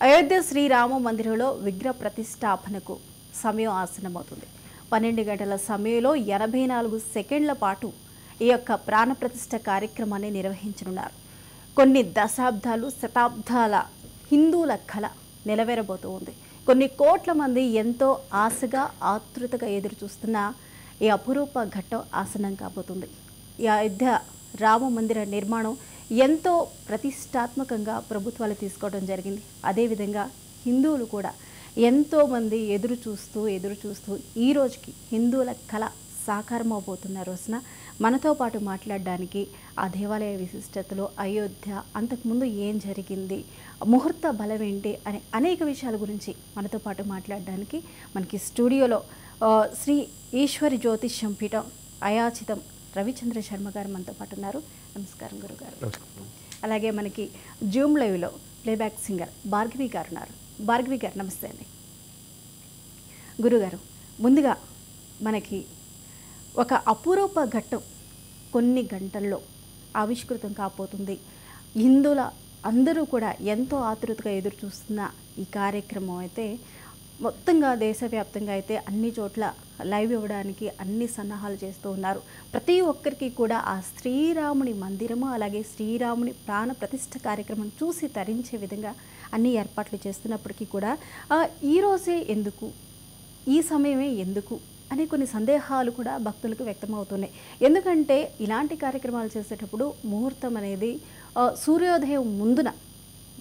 అయోధ్య శ్రీరామ మందిరంలో విగ్రహ ప్రతిష్టాపనకు సమయం ఆసన్నమవుతుంది. 12 గంటల సమయంలో 84 సెకండ్ల పాటు ఈ యొక్క ప్రాణ ప్రతిష్ఠ కార్యక్రమాన్ని నిర్వహించనున్నారు. కొన్ని దశాబ్దాలు శతాబ్దాల హిందువుల కళ నెరవేరబోతోంది. కొన్ని కోట్ల మంది ఎంతో ఆశగా ఆతృతగా ఎదురు చూస్తున్న ఈ అపురూప ఘట్టం ఆసన్నం కాబోతుంది. ఈ అయోధ్య రామ మందిర నిర్మాణం ఎంతో ప్రతిష్టాత్మకంగా ప్రభుత్వాలు తీసుకోవడం జరిగింది. అదేవిధంగా హిందువులు కూడా ఎంతోమంది ఎదురు చూస్తూ ఈ రోజుకి హిందువుల కళ సాకారం అవబోతున్న రోజున మనతో పాటు మాట్లాడడానికి ఆ దేవాలయ విశిష్టతలో అయోధ్య అంతకుముందు ఏం జరిగింది, ముహూర్త బలం ఏంటి అనే అనేక విషయాల గురించి మనతో పాటు మాట్లాడడానికి మనకి స్టూడియోలో శ్రీ ఈశ్వరి జ్యోతిష్యం పీఠం అయాచితం రవిచంద్ర శర్మ గారు మనతో పాటు ఉన్నారు. నమస్కారం గురుగారు. అలాగే మనకి జూమ్ లైవ్లో ప్లేబ్యాక్ సింగర్ భార్గవి గారు ఉన్నారు. భార్గవి గారు నమస్తే అండి. గురుగారు, ముందుగా మనకి ఒక అపురూప ఘట్టం కొన్ని గంటల్లో ఆవిష్కృతం కాబోతుంది. హిందువుల అందరూ కూడా ఎంతో ఆతృతగా ఎదురు చూస్తున్న ఈ కార్యక్రమం అయితే మొత్తంగా దేశవ్యాప్తంగా అయితే అన్ని చోట్ల లైవ్ ఇవ్వడానికి అన్ని సన్నాహాలు చేస్తూ ఉన్నారు. ప్రతి ఒక్కరికి కూడా ఆ శ్రీరాముని మందిరము అలాగే శ్రీరాముని ప్రాణ ప్రతిష్ఠ కార్యక్రమం చూసి తరించే విధంగా అన్ని ఏర్పాట్లు చేస్తున్నప్పటికీ కూడా ఈరోజే ఎందుకు, ఈ సమయమే ఎందుకు అనే కొన్ని సందేహాలు కూడా భక్తులకు వ్యక్తమవుతున్నాయి. ఎందుకంటే ఇలాంటి కార్యక్రమాలు చేసేటప్పుడు ముహూర్తం అనేది సూర్యోదయం ముందున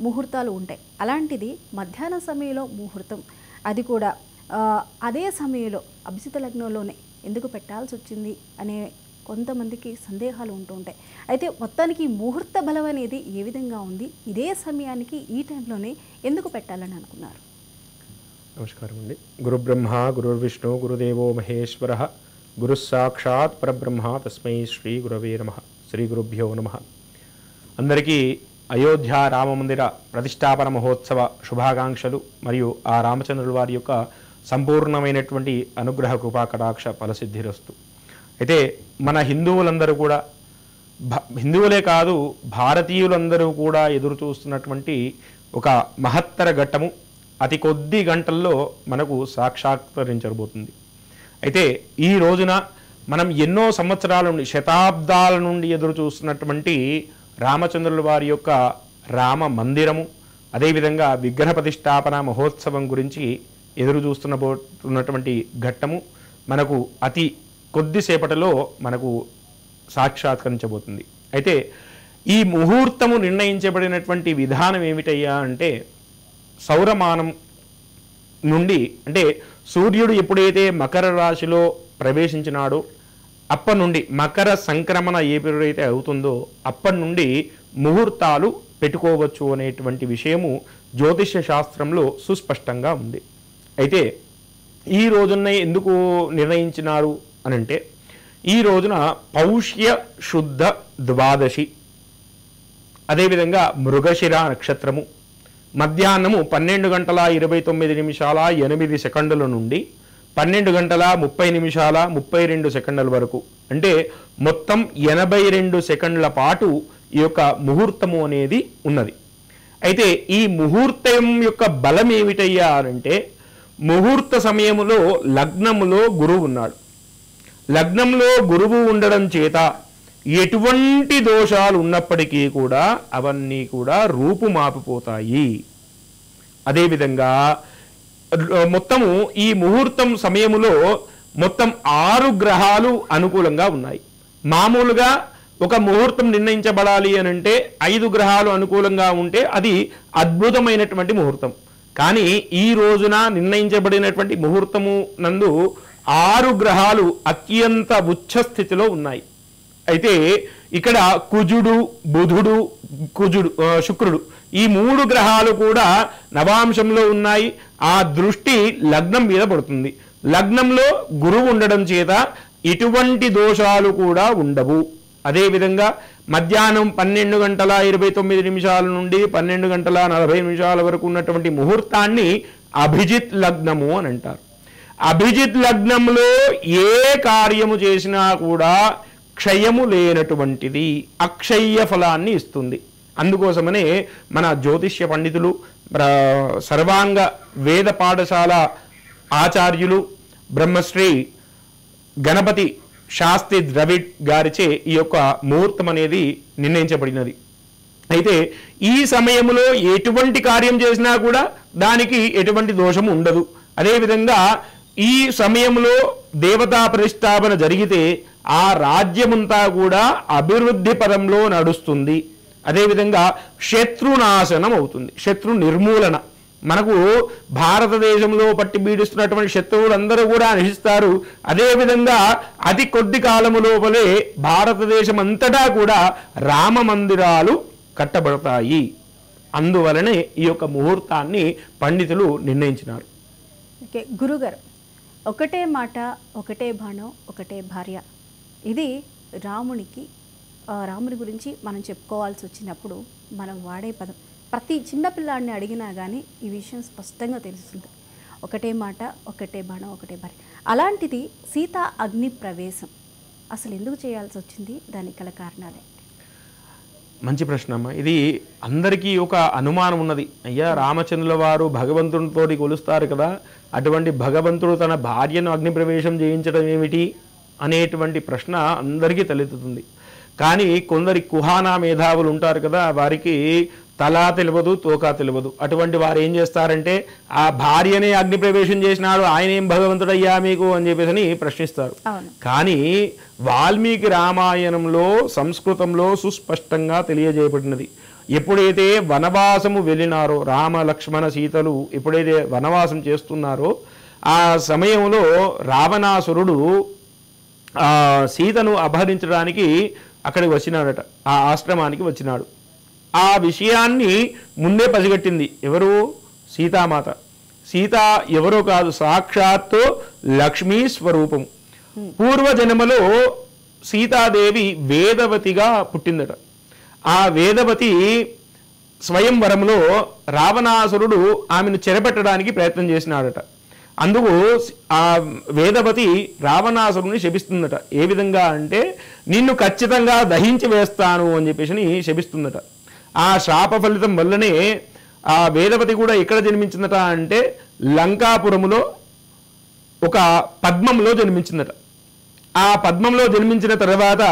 ముహూర్తాలు ఉంటాయి. అలాంటిది మధ్యాహ్న సమయంలో ముహూర్తం, అది కూడా అదే సమయంలో అభిజిత లగ్నంలోనే ఎందుకు పెట్టాల్సి వచ్చింది అనే కొంతమందికి సందేహాలు ఉంటూ ఉంటాయి. అయితే మొత్తానికి ముహూర్త బలం అనేది ఏ విధంగా ఉంది, ఇదే సమయానికి ఈ టైంలోనే ఎందుకు పెట్టాలని అనుకున్నారు? నమస్కారం అండి. గురు బ్రహ్మ గురుర్విష్ణు గురుదేవో మహేశ్వర గురు సాక్షాత్ పరబ్రహ్మ తస్మై శ్రీ గురవే నమః. శ్రీ గురుభ్యో నమః. అందరికీ అయోధ్య రామమందిర ప్రతిష్టాపన మహోత్సవ శుభాకాంక్షలు మరియు ఆ రామచంద్రుల వారి యొక్క సంపూర్ణమైనటువంటి అనుగ్రహ కృపా కటాక్ష ఫలసిద్ధిరస్తు. అయితే మన హిందువులందరూ కూడా, హిందువులే కాదు భారతీయులందరూ కూడా ఎదురు చూస్తున్నటువంటి ఒక మహత్తర ఘట్టము అతి కొద్ది గంటల్లో మనకు సాక్షాత్కరించబోతుంది. అయితే ఈ రోజున మనం ఎన్నో సంవత్సరాల నుండి, శతాబ్దాల నుండి ఎదురు చూస్తున్నటువంటి రామచంద్రుల వారి యొక్క రామ అదేవిధంగా విగ్రహ ప్రతిష్టాపన మహోత్సవం గురించి ఎదురు చూస్తున్నటువంటి ఘట్టము మనకు అతి కొద్దిసేపటిలో మనకు సాక్షాత్కరించబోతుంది. అయితే ఈ ముహూర్తము నిర్ణయించబడినటువంటి విధానం ఏమిటయ్యా అంటే, సౌరమానం నుండి, అంటే సూర్యుడు ఎప్పుడైతే మకర రాశిలో ప్రవేశించినాడో అప్పటి నుండి, మకర సంక్రమణ ఎప్పుడైతే అవుతుందో అప్పటి నుండి ముహూర్తాలు పెట్టుకోవచ్చు అనేటువంటి విషయము జ్యోతిష్య శాస్త్రంలో సుస్పష్టంగా ఉంది. అయితే ఈ రోజున ఎందుకు నిర్ణయించినారు అనంటే, ఈ రోజున పౌష్య శుద్ధ ద్వాదశి, అదేవిధంగా మృగశిర నక్షత్రము మధ్యాహ్నము 12:29:08 నుండి 12:30:32 వరకు, అంటే మొత్తం 82 సెకండ్ల పాటు ఈ యొక్క ముహూర్తము అనేది ఉన్నది. అయితే ఈ ముహూర్తం యొక్క బలం ఏమిటయ్యా అంటే, ముహూర్త సమయములో లగ్నములో గురువు ఉన్నాడు. లగ్నంలో గురువు ఉండడం చేత ఎటువంటి దోషాలు ఉన్నప్పటికీ కూడా అవన్నీ కూడా రూపుమాపిపోతాయి. అదేవిధంగా మొత్తము ఈ ముహూర్తం సమయములో మొత్తం 6 గ్రహాలు అనుకూలంగా ఉన్నాయి. మామూలుగా ఒక ముహూర్తం నిర్ణయించబడాలి అని అంటే 5 గ్రహాలు అనుకూలంగా ఉంటే అది అద్భుతమైనటువంటి ముహూర్తం. కానీ ఈ రోజున నిర్ణయించబడినటువంటి ముహూర్తము నందు 6 గ్రహాలు అత్యంత ఉచ్చ స్థితిలో ఉన్నాయి. అయితే ఇక్కడ కుజుడు, బుధుడు, శుక్రుడు ఈ 3 గ్రహాలు కూడా నవాంశంలో ఉన్నాయి. ఆ దృష్టి లగ్నం మీద పడుతుంది. లగ్నంలో గురువు ఉండడం చేత ఎటువంటి దోషాలు కూడా ఉండవు. అదేవిధంగా మధ్యాహ్నం 12:29 నుండి 12:40 వరకు ఉన్నటువంటి ముహూర్తాన్ని అభిజిత్ లగ్నము అని అంటారు. అభిజిత్ లగ్నంలో ఏ కార్యము చేసినా కూడా క్షయము లేనటువంటిది, అక్షయ ఫలాన్ని ఇస్తుంది. అందుకోసమనే మన జ్యోతిష్య పండితులు, సర్వాంగ వేద పాఠశాల ఆచార్యులు బ్రహ్మశ్రీ గణపతి శాస్త్రి ద్రవిడ్ గారిచే ఈ యొక్క ముహూర్తం అనేది నిర్ణయించబడినది. అయితే ఈ సమయంలో ఎటువంటి కార్యం చేసినా కూడా దానికి ఎటువంటి దోషము ఉండదు. అదేవిధంగా ఈ సమయంలో దేవతా ప్రతిష్టాపన జరిగితే ఆ రాజ్యమంతా కూడా అభివృద్ధి పదంలో నడుస్తుంది. అదేవిధంగా శత్రునాశనం అవుతుంది, శత్రు నిర్మూలన. మనకు భారతదేశంలో పట్టి బీడిస్తున్నటువంటి శత్రువులందరూ కూడా నశిస్తారు. అదేవిధంగా అతి కొద్ది కాలము లోపలే భారతదేశం అంతటా కూడా రామ మందిరాలు కట్టబడతాయి. అందువలనే ఈ యొక్క ముహూర్తాన్ని పండితులు నిర్ణయించినారు. ఓకే గురుగారు, ఒకటే మాట, ఒకటే బాణం, ఒకటే భార్య, ఇది రాముని గురించి మనం చెప్పుకోవాల్సి వచ్చినప్పుడు మనం వాడే పదం. ప్రతి చిన్నపిల్లాడిని అడిగినా కానీ ఈ విషయం స్పష్టంగా తెలుస్తుంది. ఒకటే మాట, ఒకటే బాణం, ఒకటే భార్య. అలాంటిది సీతా అగ్ని ప్రవేశం అసలు ఎందుకు చేయాల్సి వచ్చింది? దానికి గల కారణాలే. మంచి ప్రశ్న అమ్మ. ఇది అందరికీ ఒక అనుమానం ఉన్నది. అయ్యా, రామచంద్రుల వారు భగవంతునితో కొలుస్తారు కదా, అటువంటి భగవంతుడు తన భార్యను అగ్నిప్రవేశం చేయించడం ఏమిటి అనేటువంటి ప్రశ్న అందరికీ తలెత్తుతుంది. కానీ కొందరి కుహానా మేధావులు ఉంటారు కదా, వారికి తలా తెలియదు, తోకా తెలియదు. అటువంటి వారు ఏం చేస్తారంటే, ఆ భార్యనే అగ్నిప్రవేశం చేసినాడు, ఆయన ఏం భగవంతుడయ్యా మీకు అని చెప్పేసి ప్రశ్నిస్తారు. కానీ వాల్మీకి రామాయణంలో సంస్కృతంలో సుస్పష్టంగా తెలియజేయబడినది. ఎప్పుడైతే వనవాసము వెళ్ళినారో, రామ లక్ష్మణ సీతలు ఎప్పుడైతే వనవాసం చేస్తున్నారో ఆ సమయంలో రావణాసురుడు సీతను అపహరించడానికి అక్కడికి వచ్చినాడట, ఆ ఆశ్రమానికి వచ్చినాడు. ఆ విషయాన్ని ముందే పసిగట్టింది ఎవరు? సీతామాత. సీత ఎవరో కాదు, సాక్షాత్తు లక్ష్మీ స్వరూపం. పూర్వజన్మలో సీతాదేవి వేదవతిగా పుట్టిందట. ఆ వేదవతి స్వయంవరంలో రావణాసురుడు ఆమెను చెరపెట్టడానికి ప్రయత్నం చేసినాడట. అందుకు ఆ వేదవతి రావణాసురుని శపిస్తుందట. ఏ విధంగా అంటే, నిన్ను ఖచ్చితంగా దహించి వేస్తాను అని చెప్పేసి శపిస్తుందట. ఆ శాప ఫలితం వల్లనే ఆ వేదవతి కూడా ఎక్కడ జన్మించిందట అంటే, లంకాపురములో ఒక పద్మంలో జన్మించిందట. ఆ పద్మంలో జన్మించిన తర్వాత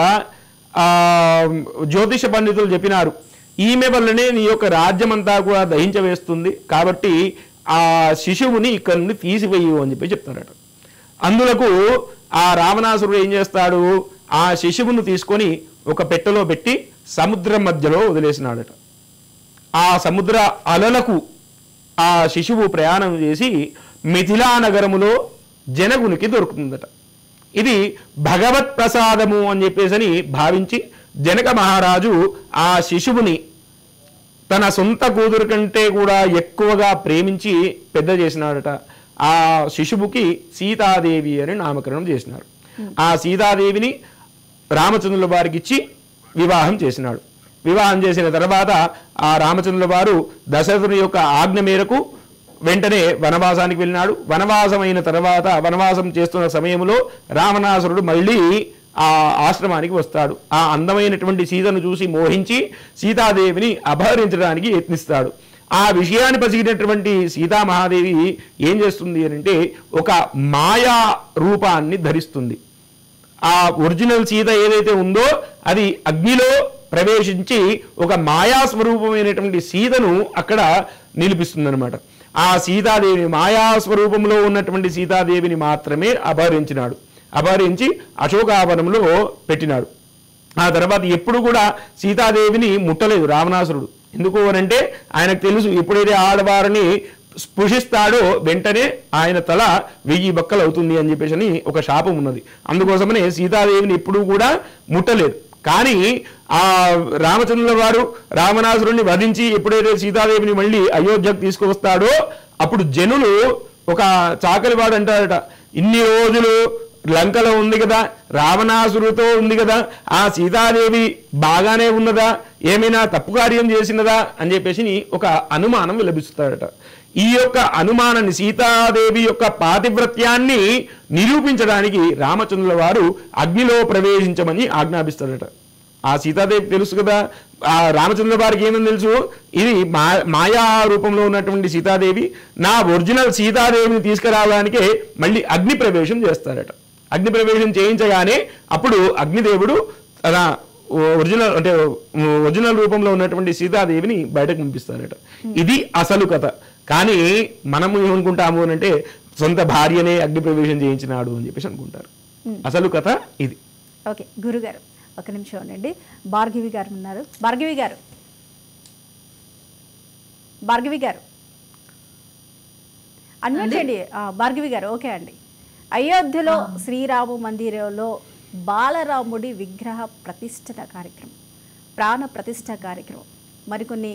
జ్యోతిష పండితులు చెప్పినారు, ఈమె వల్లనే నీ యొక్క రాజ్యమంతా కూడా దహించవేస్తుంది, కాబట్టి ఆ శిశువుని ఇక్కడ నుండి తీసివేయు అని చెప్పి చెప్తారట. అందులకు ఆ రావణాసురుడు ఏం చేస్తాడు, ఆ శిశువును తీసుకొని ఒక పెట్టెలో పెట్టి సముద్రం మధ్యలో వదిలేసినాడట. ఆ సముద్ర అలలకు ఆ శిశువు ప్రయాణం చేసి మిథిలా నగరములో జనకునికి దొరుకుతుందట. ఇది భగవత్ ప్రసాదము అని చెప్పేసి భావించి జనక మహారాజు ఆ శిశువుని తన సొంత కూతురు కంటే కూడా ఎక్కువగా ప్రేమించి పెద్ద చేసినాడట. ఆ శిశువుకి సీతాదేవి అని నామకరణం చేసినాడు. ఆ సీతాదేవిని రామచంద్రుల వారికి ఇచ్చి వివాహం చేసినాడు. వివాహం చేసిన తర్వాత ఆ రామచంద్రుల వారు దశరథుని యొక్క ఆజ్ఞ మేరకు వెంటనే వనవాసానికి వెళ్ళినాడు. వనవాసం అయిన తర్వాత, వనవాసం చేస్తున్న సమయంలో రావణాసురుడు మళ్ళీ ఆ ఆశ్రమానికి వస్తాడు. ఆ అందమైనటువంటి సీతను చూసి మోహించి సీతాదేవిని అపహరించడానికి యత్నిస్తాడు. ఆ విషయాన్ని పసిగినటువంటి సీతామహాదేవి ఏం చేస్తుంది అంటే, ఒక మాయా రూపాన్ని ధరిస్తుంది. ఆ ఒరిజినల్ సీత ఏదైతే ఉందో అది అగ్నిలో ప్రవేశించి ఒక మాయాస్వరూపమైనటువంటి సీతను అక్కడ నిలిపిస్తుంది అనమాట. ఆ సీతాదేవిని, మాయాస్వరూపంలో ఉన్నటువంటి సీతాదేవిని మాత్రమే అపహరించినాడు. అపహరించి అశోకావనంలో పెట్టినాడు. ఆ తర్వాత ఎప్పుడు కూడా సీతాదేవిని ముట్టలేదు రావణాసురుడు. ఎందుకు అనంటే, ఆయనకు తెలుసు ఎప్పుడైతే ఆడవారిని స్పృశిస్తాడో వెంటనే ఆయన తల 1000 బక్కలు అవుతుంది అని చెప్పేసి ఒక శాపం ఉన్నది. అందుకోసమనే సీతాదేవిని ఎప్పుడూ కూడా ముట్టలేదు. కానీ ఆ రామచంద్రుల వారు రావణాసురుడిని వధించి ఎప్పుడైతే సీతాదేవిని మళ్ళీ అయోధ్యకు తీసుకువస్తాడో అప్పుడు జనులు ఒక చాకలివాడు అంటారట, ఇన్ని రోజులు లంకలో ఉంది కదా, రావణాసురుడితో ఉంది కదా, ఆ సీతాదేవి బాగానే ఉన్నదా, ఏమైనా తప్పు కార్యం చేసినదా అని చెప్పేసి ఒక అనుమానం లభిస్తాడట. ఈ యొక్క అనుమానాన్ని, సీతాదేవి యొక్క పాతివ్రత్యాన్ని నిరూపించడానికి రామచంద్రుల వారు అగ్నిలో ప్రవేశించమని ఆజ్ఞాపిస్తాడట. ఆ సీతాదేవి తెలుసు కదా, ఆ రామచంద్ర వారికి ఏమని తెలుసు, ఇది మాయా రూపంలో ఉన్నటువంటి సీతాదేవి, నా ఒరిజినల్ సీతాదేవిని తీసుకురావడానికే మళ్ళీ అగ్ని ప్రవేశం చేస్తారట. అగ్ని ప్రవేశం చేయించగానే అప్పుడు అగ్నిదేవుడు తన ఒరిజినల్ రూపంలో ఉన్నటువంటి సీతాదేవిని బయటకు పంపిస్తారట. ఇది అసలు కథ. కానీ మనము ఏమనుకుంటాము అంటే సొంత భార్యనే అగ్ని ప్రవేశం చేయించినాడు అని చెప్పేసి అనుకుంటారు. అసలు కథ ఇది. ఓకే గురుగారు, ఒక నిమిషం ఉండండి. భార్గవి గారు ఉన్నారు. భార్గవి గారు అన్నట్టండి. భార్గవి గారు ఓకే అండి. అయోధ్యలో శ్రీరామ మందిరంలో బాలరాముడి విగ్రహ ప్రతిష్ఠిత కార్యక్రమం, ప్రాణ ప్రతిష్ఠ కార్యక్రమం మరికొన్ని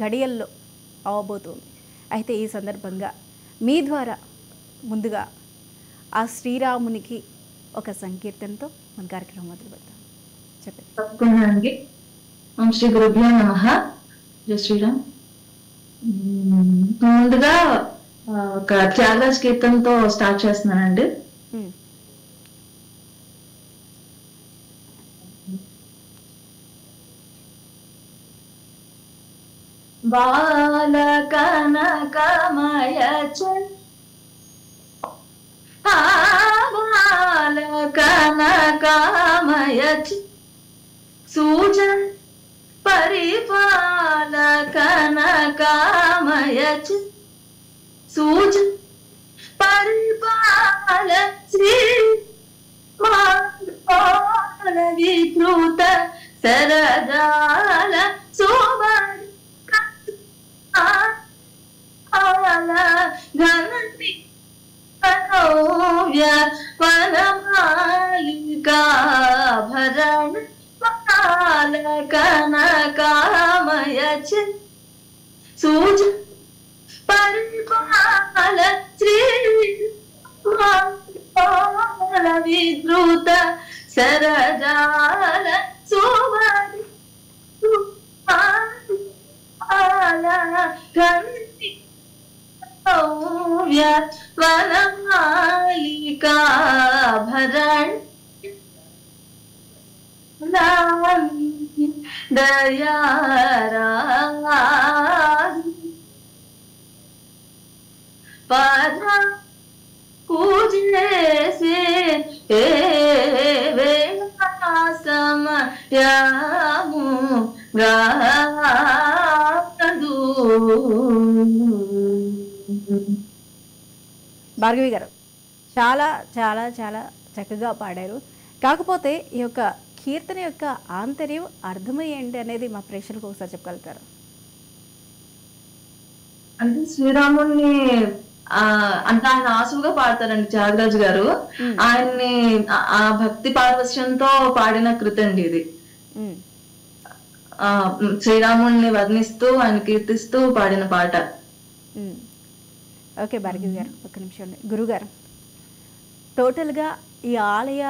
గడియల్లో అవబోతుంది. అయితే ఈ సందర్భంగా మీ ద్వారా ముందుగా ఆ శ్రీరామునికి ఒక సంకీర్తనతో మన కార్యక్రమం మొదలు పెడతాం. చెప్పండి. తప్పకుండా అండి. ఓం శ్రీ గురుభ్యో నమః. జై శ్రీరామ్. ముందుగా ఒక త్యాగరాజ్ కీర్తనతో స్టార్ట్ చేస్తున్నానండి. బాల కనకమయ బాల కనకమయ సూజన్ పరిపాల కనకమయ సూజన్ పరిపాల శ్రీ వికృత శరదాల శోభన ఘనతి అనవ్య వనమాలికాభరణ బాల కనకమయ సూజ పరిపాల శ్రీ విద్రుత శరజాల శోభని ఘనతి వనమాలికాభరణ దయారా పద పూజేసే సమయము గాదు. భార్గవి గారు చాలా చాలా చాలా చక్కగా పాడారు. కాకపోతే ఈ యొక్క కీర్తన యొక్క ఆంతర్యం అర్థమయ్యేంటి అనేది మా ప్రేక్షకులకు ఒకసారి చెప్పగలుగుతారు? అంటే శ్రీరాముడిని అంటే ఆయన ఆసువుగా పాడతారండి త్యాగరాజు గారు. ఆయన్ని ఆ భక్తి పారవశ్యంతో పాడిన కృతండి ఇది. శ్రీరాముడిని వర్ణిస్తూ ఆయన కీర్తిస్తూ పాడిన పాట. ఓకే భార్గవి గారు ఒక నిమిషం. గురుగారు, టోటల్గా ఈ ఆలయ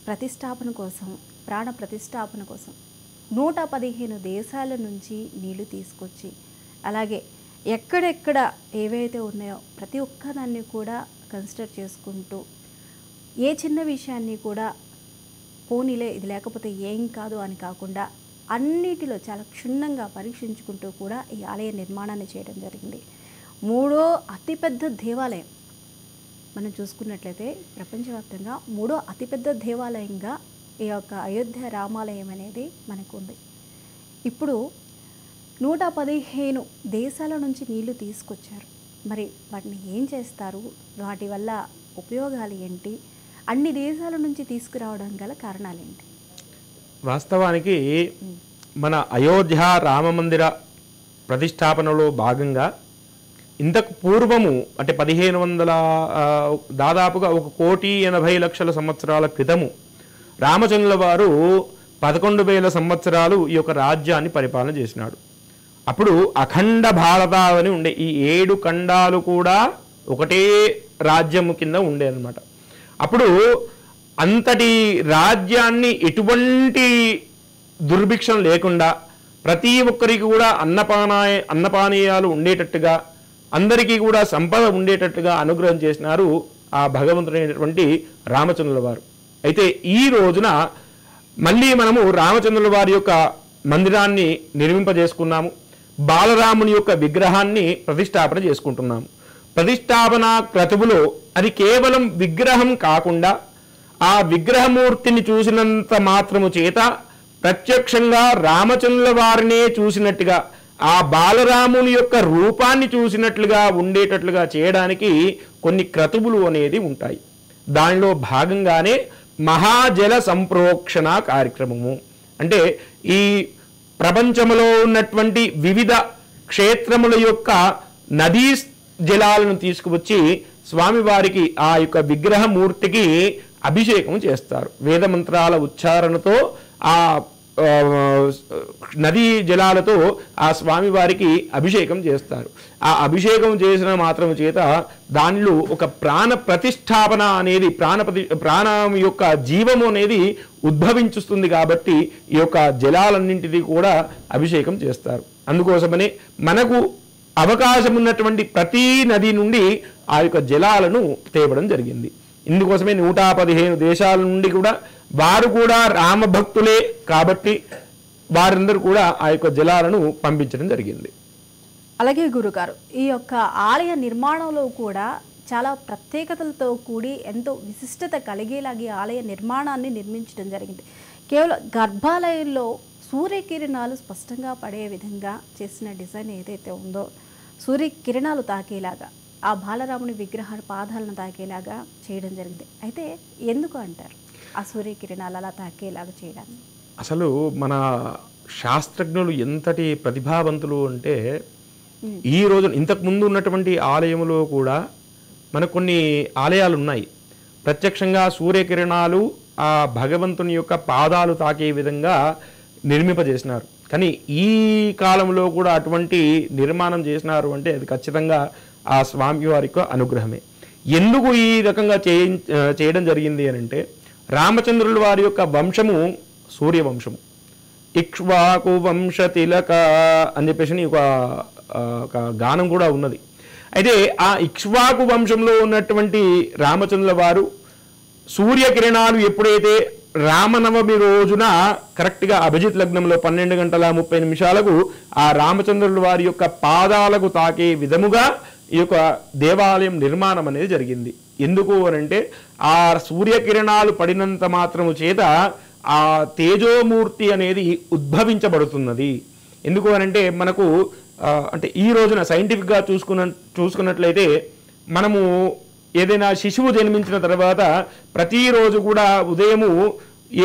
ప్రతిష్టాపన కోసం, ప్రాణ ప్రతిష్టాపన కోసం 115 దేశాల నుంచి నీళ్లు తీసుకొచ్చి, అలాగే ఎక్కడెక్కడ ఏవైతే ఉన్నాయో ప్రతి ఒక్కదాన్ని కూడా కన్సిడర్ చేసుకుంటూ, ఏ చిన్న విషయాన్ని కూడా పోనీలే ఇది లేకపోతే ఏం కాదు అని కాకుండా అన్నిటిలో చాలా క్షుణ్ణంగా పరీక్షించుకుంటూ కూడా ఈ ఆలయ నిర్మాణాన్ని చేయడం జరిగింది. 3వ అతిపెద్ద దేవాలయం మనం చూసుకున్నట్లయితే ప్రపంచవ్యాప్తంగా 3వ అతిపెద్ద దేవాలయంగా ఈ యొక్క అయోధ్య రామాలయం అనేది మనకు ఉంది. ఇప్పుడు 115 దేశాల నుంచి నీళ్లు తీసుకొచ్చారు. మరి వాటిని ఏం చేస్తారు, వాటి వల్ల ఉపయోగాలు ఏంటి, అన్ని దేశాల నుంచి తీసుకురావడం గల కారణాలు ఏంటి? వాస్తవానికి మన అయోధ్య రామమందిర ప్రతిష్టాపనలో భాగంగా ఇంతకు పూర్వము అంటే 1500 దాదాపుగా 1,80,00,000 సంవత్సరాల క్రితము రామచంద్రుల వారు 11,000 సంవత్సరాలు ఈ యొక్క రాజ్యాన్ని పరిపాలన చేసినాడు. అప్పుడు అఖండ భారత అని ఉండే, ఈ 7 ఖండాలు కూడా ఒకటే రాజ్యము కింద ఉండే అన్నమాట. అప్పుడు అంతటి రాజ్యాన్ని ఎటువంటి దుర్భిక్షం లేకుండా ప్రతి ఒక్కరికి కూడా అన్నపానీయాలు ఉండేటట్టుగా, అందరికీ కూడా సంపద ఉండేటట్టుగా అనుగ్రహం చేసినారు ఆ భగవంతుడైనటువంటి రామచంద్రుల వారు. అయితే ఈ రోజున మళ్ళీ మనము రామచంద్రుల వారి యొక్క మందిరాన్ని నిర్మింపజేసుకున్నాము. బాలరాముని యొక్క విగ్రహాన్ని ప్రతిష్టాపన చేసుకుంటున్నాము. ప్రతిష్టాపన క్రతువులో అది కేవలం విగ్రహం కాకుండా ఆ విగ్రహమూర్తిని చూసినంత మాత్రము చేత ప్రత్యక్షంగా రామచంద్రుల వారినే చూసినట్టుగా, ఆ బాలరాముని యొక్క రూపాన్ని చూసినట్లుగా ఉండేటట్లుగా చేయడానికి కొన్ని క్రతువులు అనేది ఉంటాయి. దానిలో భాగంగానే మహాజల సంప్రోక్షణ కార్యక్రమము. అంటే ఈ ప్రపంచంలో ఉన్నటువంటి వివిధ క్షేత్రముల యొక్క నదీ జలాలను తీసుకువచ్చి స్వామివారికి ఆ యొక్క విగ్రహమూర్తికి అభిషేకం చేస్తారు. వేదమంత్రాల ఉచ్చారణతో ఆ నదీ జలాలతో ఆ స్వామివారికి అభిషేకం చేస్తారు. ఆ అభిషేకం చేసిన మాత్రం చేత దానిలో ఒక ప్రాణ ప్రతిష్టాపన అనేది ప్రాణం యొక్క జీవము అనేది ఉద్భవించుస్తుంది. కాబట్టి ఈ యొక్క జలాలన్నింటినీ కూడా అభిషేకం చేస్తారు. అందుకోసమనే మనకు అవకాశం ఉన్నటువంటి ప్రతి నది నుండి ఆ యొక్క జలాలను తేవడం జరిగింది. ఇందుకోసమే 115 దేశాల నుండి కూడా వారు కూడా రామభక్తులే కాబట్టి వారందరూ కూడా ఆ యొక్క జలాలను పంపించడం జరిగింది. అలాగే గురుగారు, ఈ యొక్క ఆలయ నిర్మాణంలో కూడా చాలా ప్రత్యేకతలతో కూడి ఎంతో విశిష్టత కలిగేలాగే ఆలయ నిర్మాణాన్ని నిర్మించడం జరిగింది. కేవలం గర్భాలయంలో సూర్యకిరణాలు స్పష్టంగా పడే విధంగా చేసిన డిజైన్ ఏదైతే ఉందో, సూర్యకిరణాలు తాకేలాగా ఆ బాలరాముని విగ్రహ పాదాలను తాకేలాగా చేయడం జరిగింది. అయితే ఎందుకు అంటారు ఆ సూర్యకిరణాలు అలా తాకేలాగా చేయడాన్ని? అసలు మన శాస్త్రజ్ఞులు ఎంతటి ప్రతిభావంతులు అంటే, ఈ రోజు ఇంతకుముందు ఉన్నటువంటి ఆలయంలో కూడా మనకు కొన్ని ఆలయాలు ఉన్నాయి. ప్రత్యక్షంగా సూర్యకిరణాలు ఆ భగవంతుని యొక్క పాదాలు తాకే విధంగా నిర్మింపజేసినారు. కానీ ఈ కాలంలో కూడా అటువంటి నిర్మాణం చేసినారు అంటే అది ఖచ్చితంగా ఆ స్వామి వారి యొక్క అనుగ్రహమే. ఎందుకు ఈ రకంగా చేయడం జరిగింది అని అంటే, రామచంద్రుల వారి యొక్క వంశము సూర్యవంశము. ఇక్ష్వాకు వంశ తిలక అని చెప్పేసి ఒక గానం కూడా ఉన్నది. అయితే ఆ ఇక్ష్వాకు వంశంలో ఉన్నటువంటి రామచంద్రుల వారు సూర్యకిరణాలు ఎప్పుడైతే రామనవమి రోజున కరెక్ట్గా అభిజిత్ లగ్నంలో 12:30 ఆ రామచంద్రుల వారి యొక్క పాదాలకు తాకే విధముగా ఈ యొక్క దేవాలయం నిర్మాణం అనేది జరిగింది. ఎందుకు అనంటే ఆ సూర్యకిరణాలు పడినంత మాత్రము చేత ఆ తేజోమూర్తి అనేది ఉద్భవించబడుతున్నది. ఎందుకు అనంటే మనకు అంటే ఈ రోజున సైంటిఫిక్గా చూసుకున్నట్లయితే మనము ఏదైనా శిశువు జన్మించిన తర్వాత ప్రతిరోజు కూడా ఉదయము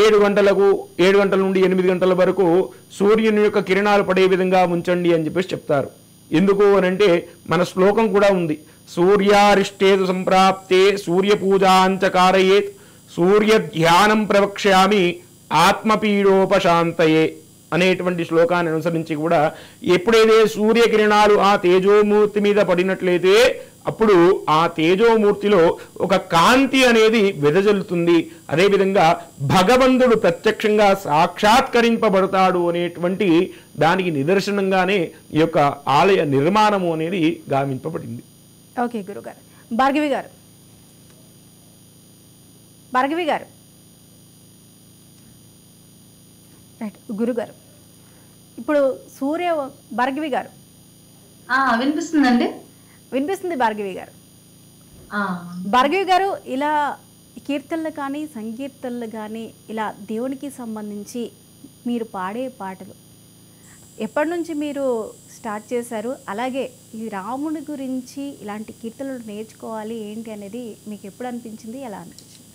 7 గంటల నుండి 8 గంటల వరకు సూర్యుని యొక్క కిరణాలు పడే విధంగా ఉంచండి అని చెప్పేసి చెప్తారు. ఎందుకు అనంటే మన శ్లోకం కూడా ఉంది, సూర్యారిష్టేతు సంప్రాప్తే సూర్యపూజాంచ కారయేత్ సూర్య ధ్యానం ప్రవక్ష్యామి ఆత్మపీడోపశాంతయే అనేటువంటి శ్లోకాన్ని అనుసరించి కూడా ఎప్పుడైతే సూర్యకిరణాలు ఆ తేజోమూర్తి మీద పడినట్లయితే అప్పుడు ఆ తేజోమూర్తిలో ఒక కాంతి అనేది వెదజల్లుతుంది. అదేవిధంగా భగవంతుడు ప్రత్యక్షంగా సాక్షాత్కరింపబడతాడు అనేటువంటి దానికి నిదర్శనంగానే ఈ యొక్క ఆలయ నిర్మాణము అనేది గావింపబడింది. ఓకే గురుగారు. భార్గవి గారు రైట్. గురుగారు, ఇప్పుడు భార్గవి గారు వినిపిస్తుందండి? వినిపిస్తుంది భార్గవి గారు. భార్గవి గారు, ఇలా కీర్తనలు కానీ సంకీర్తనలు కానీ ఇలా దేవునికి సంబంధించి మీరు పాడే పాటలు ఎప్పటి నుంచి మీరు స్టార్ట్ చేశారు? అలాగే ఈ రాముని గురించి ఇలాంటి కీర్తనలు నేర్చుకోవాలి ఏంటి అనేది మీకు ఎప్పుడు అనిపించింది, ఎలా అనిపించింది?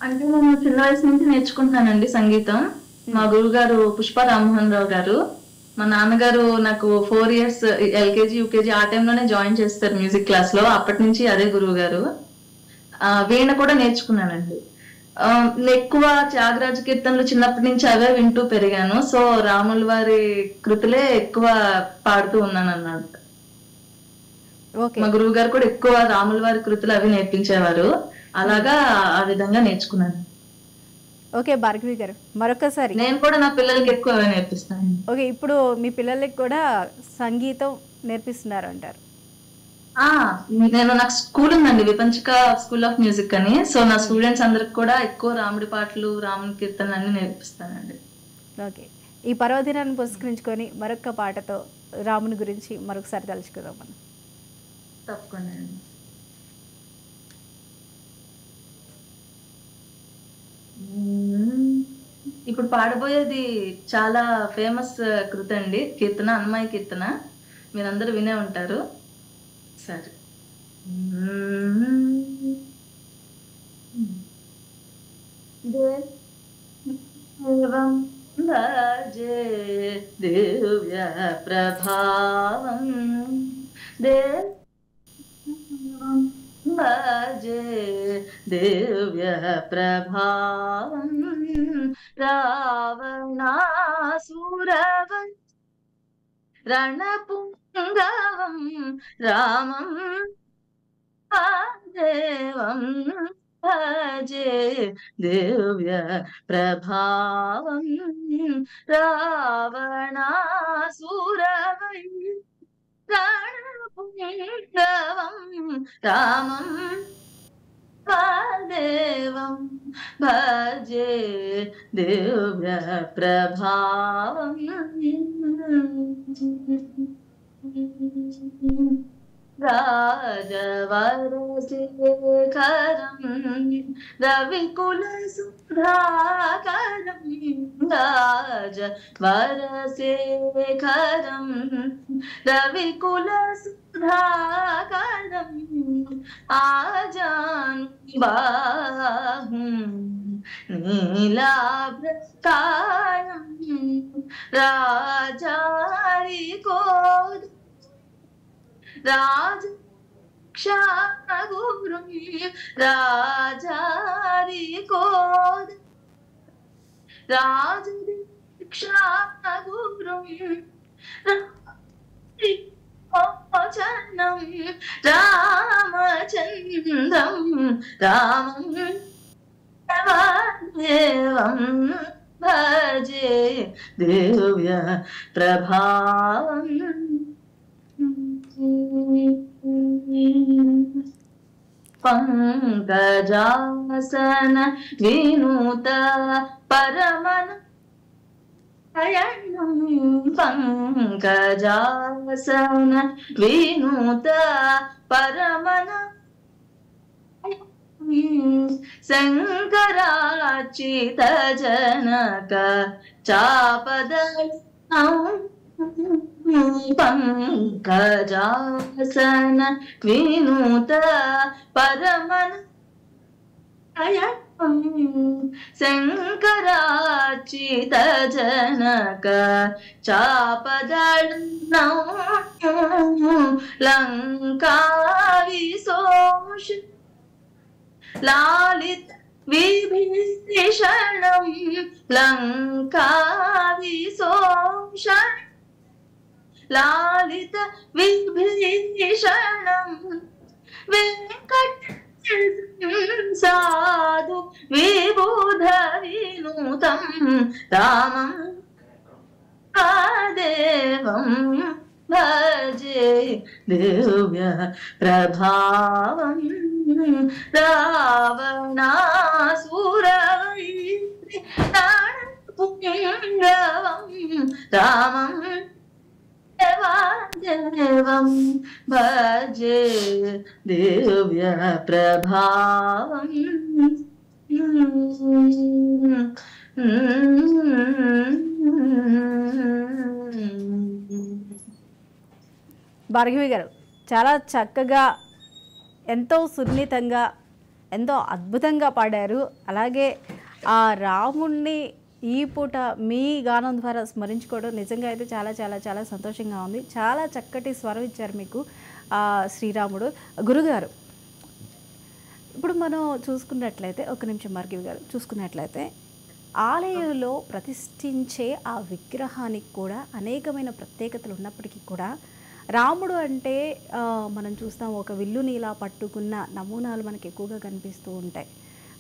అంటే నేను చిన్న వయసు నుంచి నేర్చుకుంటున్నానండి సంగీతం. మా గురువు గారు పుష్ప రామ్మోహన్ రావు గారు, మా నాన్నగారు నాకు 4 years ఎల్కేజీ యూకేజీ ఆ టైంలోనే జాయిన్ చేస్తారు మ్యూజిక్ క్లాస్ లో. అప్పటి నుంచి అదే గురువు గారు. వీణ కూడా నేర్చుకున్నానండి. ఎక్కువ త్యాగరాజ కీర్తనలు చిన్నప్పటి నుంచి అవే వింటూ పెరిగాను. సో రాముల వారి కృతులే ఎక్కువ పాడుతూ ఉన్నాను అన్నమాట. మా గురువు గారు కూడా ఎక్కువ రాముల వారి కృతులు అవి నేర్పించేవారు. అలాగా ఆ విధంగా నేర్చుకున్నాను. ఓకే భార్గవి గారు, మరొకసారి నేను కూడా నా పిల్లలకి ఎక్కువ నేర్పిస్తాను. ఓకే, ఇప్పుడు మీ పిల్లలకి కూడా సంగీతం నేర్పిస్తున్నారు అంటారు? నాకు స్కూల్ ఉందండి, విపంచిక స్కూల్ ఆఫ్ మ్యూజిక్ అని. సో నా స్టూడెంట్స్ అందరికి కూడా ఎక్కువ రాముడి పాటలు రాముని కీర్తనలు అన్ని నేర్పిస్తానండి. ఓకే, ఈ పర్వదినాన్ని పురస్కరించుకొని మరొక పాటతో రాముని గురించి మరొకసారి తలుచుకుందాం మనం. తప్పకుండా అండి. ఇప్పుడు పాడబోయేది చాలా ఫేమస్ కృతి అండి, కీర్తన, అన్నమయ్య కీర్తన. మీరందరూ వినే ఉంటారు. సరే. దేవం భజే దివ్య ప్రభావం, దేవం భజే దివ్య ప్రభావం, రావణాసురవం రణపుంగవం రామం దేవం భజే దివ్య ప్రభావం, రావణాసురవం రణపుంగవం రామం దేవం భజే దివ్య ప్రభావం, రాజవరశేఖరం రవికులసుధాకరం, రాజవరశేఖరం రవికులసుధాకరం, ఆజానుబాహుం నీలాభ్రకాయం, రాజారికోద రాజక్షాగురుం, రాజారికోద రాజక్షాగురుం, రామచంద్రం రామచంద్రం రామం దేవం భజే దివ్య ప్రభావం, పంకజాసన వినూత పరమన అయనం, పంకజాసన వినూత పరమన శంకరాచిత జనక చాపదళం, పంకజాసన వినూత పరమన అయనం, శంకరాచిత జనక చాపదళం, లంకా విశోష లాలిత విభీషణం, లంకా విశోష లాలిత విభీషణం, వెంకట సాధు విబుధ వినూతం రామం దేవం భజే దివ్య ప్రభావం, రావణాసురవైరి రణపుంగవం రామం దేవం భజే దివ్య ప్రభావం. భార్గవి గారు చాలా చక్కగా, ఎంతో సున్నితంగా, ఎంతో అద్భుతంగా పాడారు. అలాగే ఆ రాముణ్ణి ఈ పూట మీ గానం ద్వారా స్మరించుకోవడం నిజంగా అయితే చాలా చాలా చాలా సంతోషంగా ఉంది. చాలా చక్కటి స్వరం ఇచ్చారు మీకు శ్రీరాముడు. గురుగారు, ఇప్పుడు మనం చూసుకున్నట్లయితే, ఒక నిమిషం భార్గవి గారు, చూసుకున్నట్లయితే ఆలయంలో ప్రతిష్ఠించే ఆ విగ్రహానికి కూడా అనేకమైన ప్రత్యేకతలు ఉన్నప్పటికీ కూడా రాముడు అంటే మనం చూస్తాం, ఒక విల్లుని ఇలా పట్టుకున్న నమూనాలు మనకి ఎక్కువగా కనిపిస్తూ ఉంటాయి.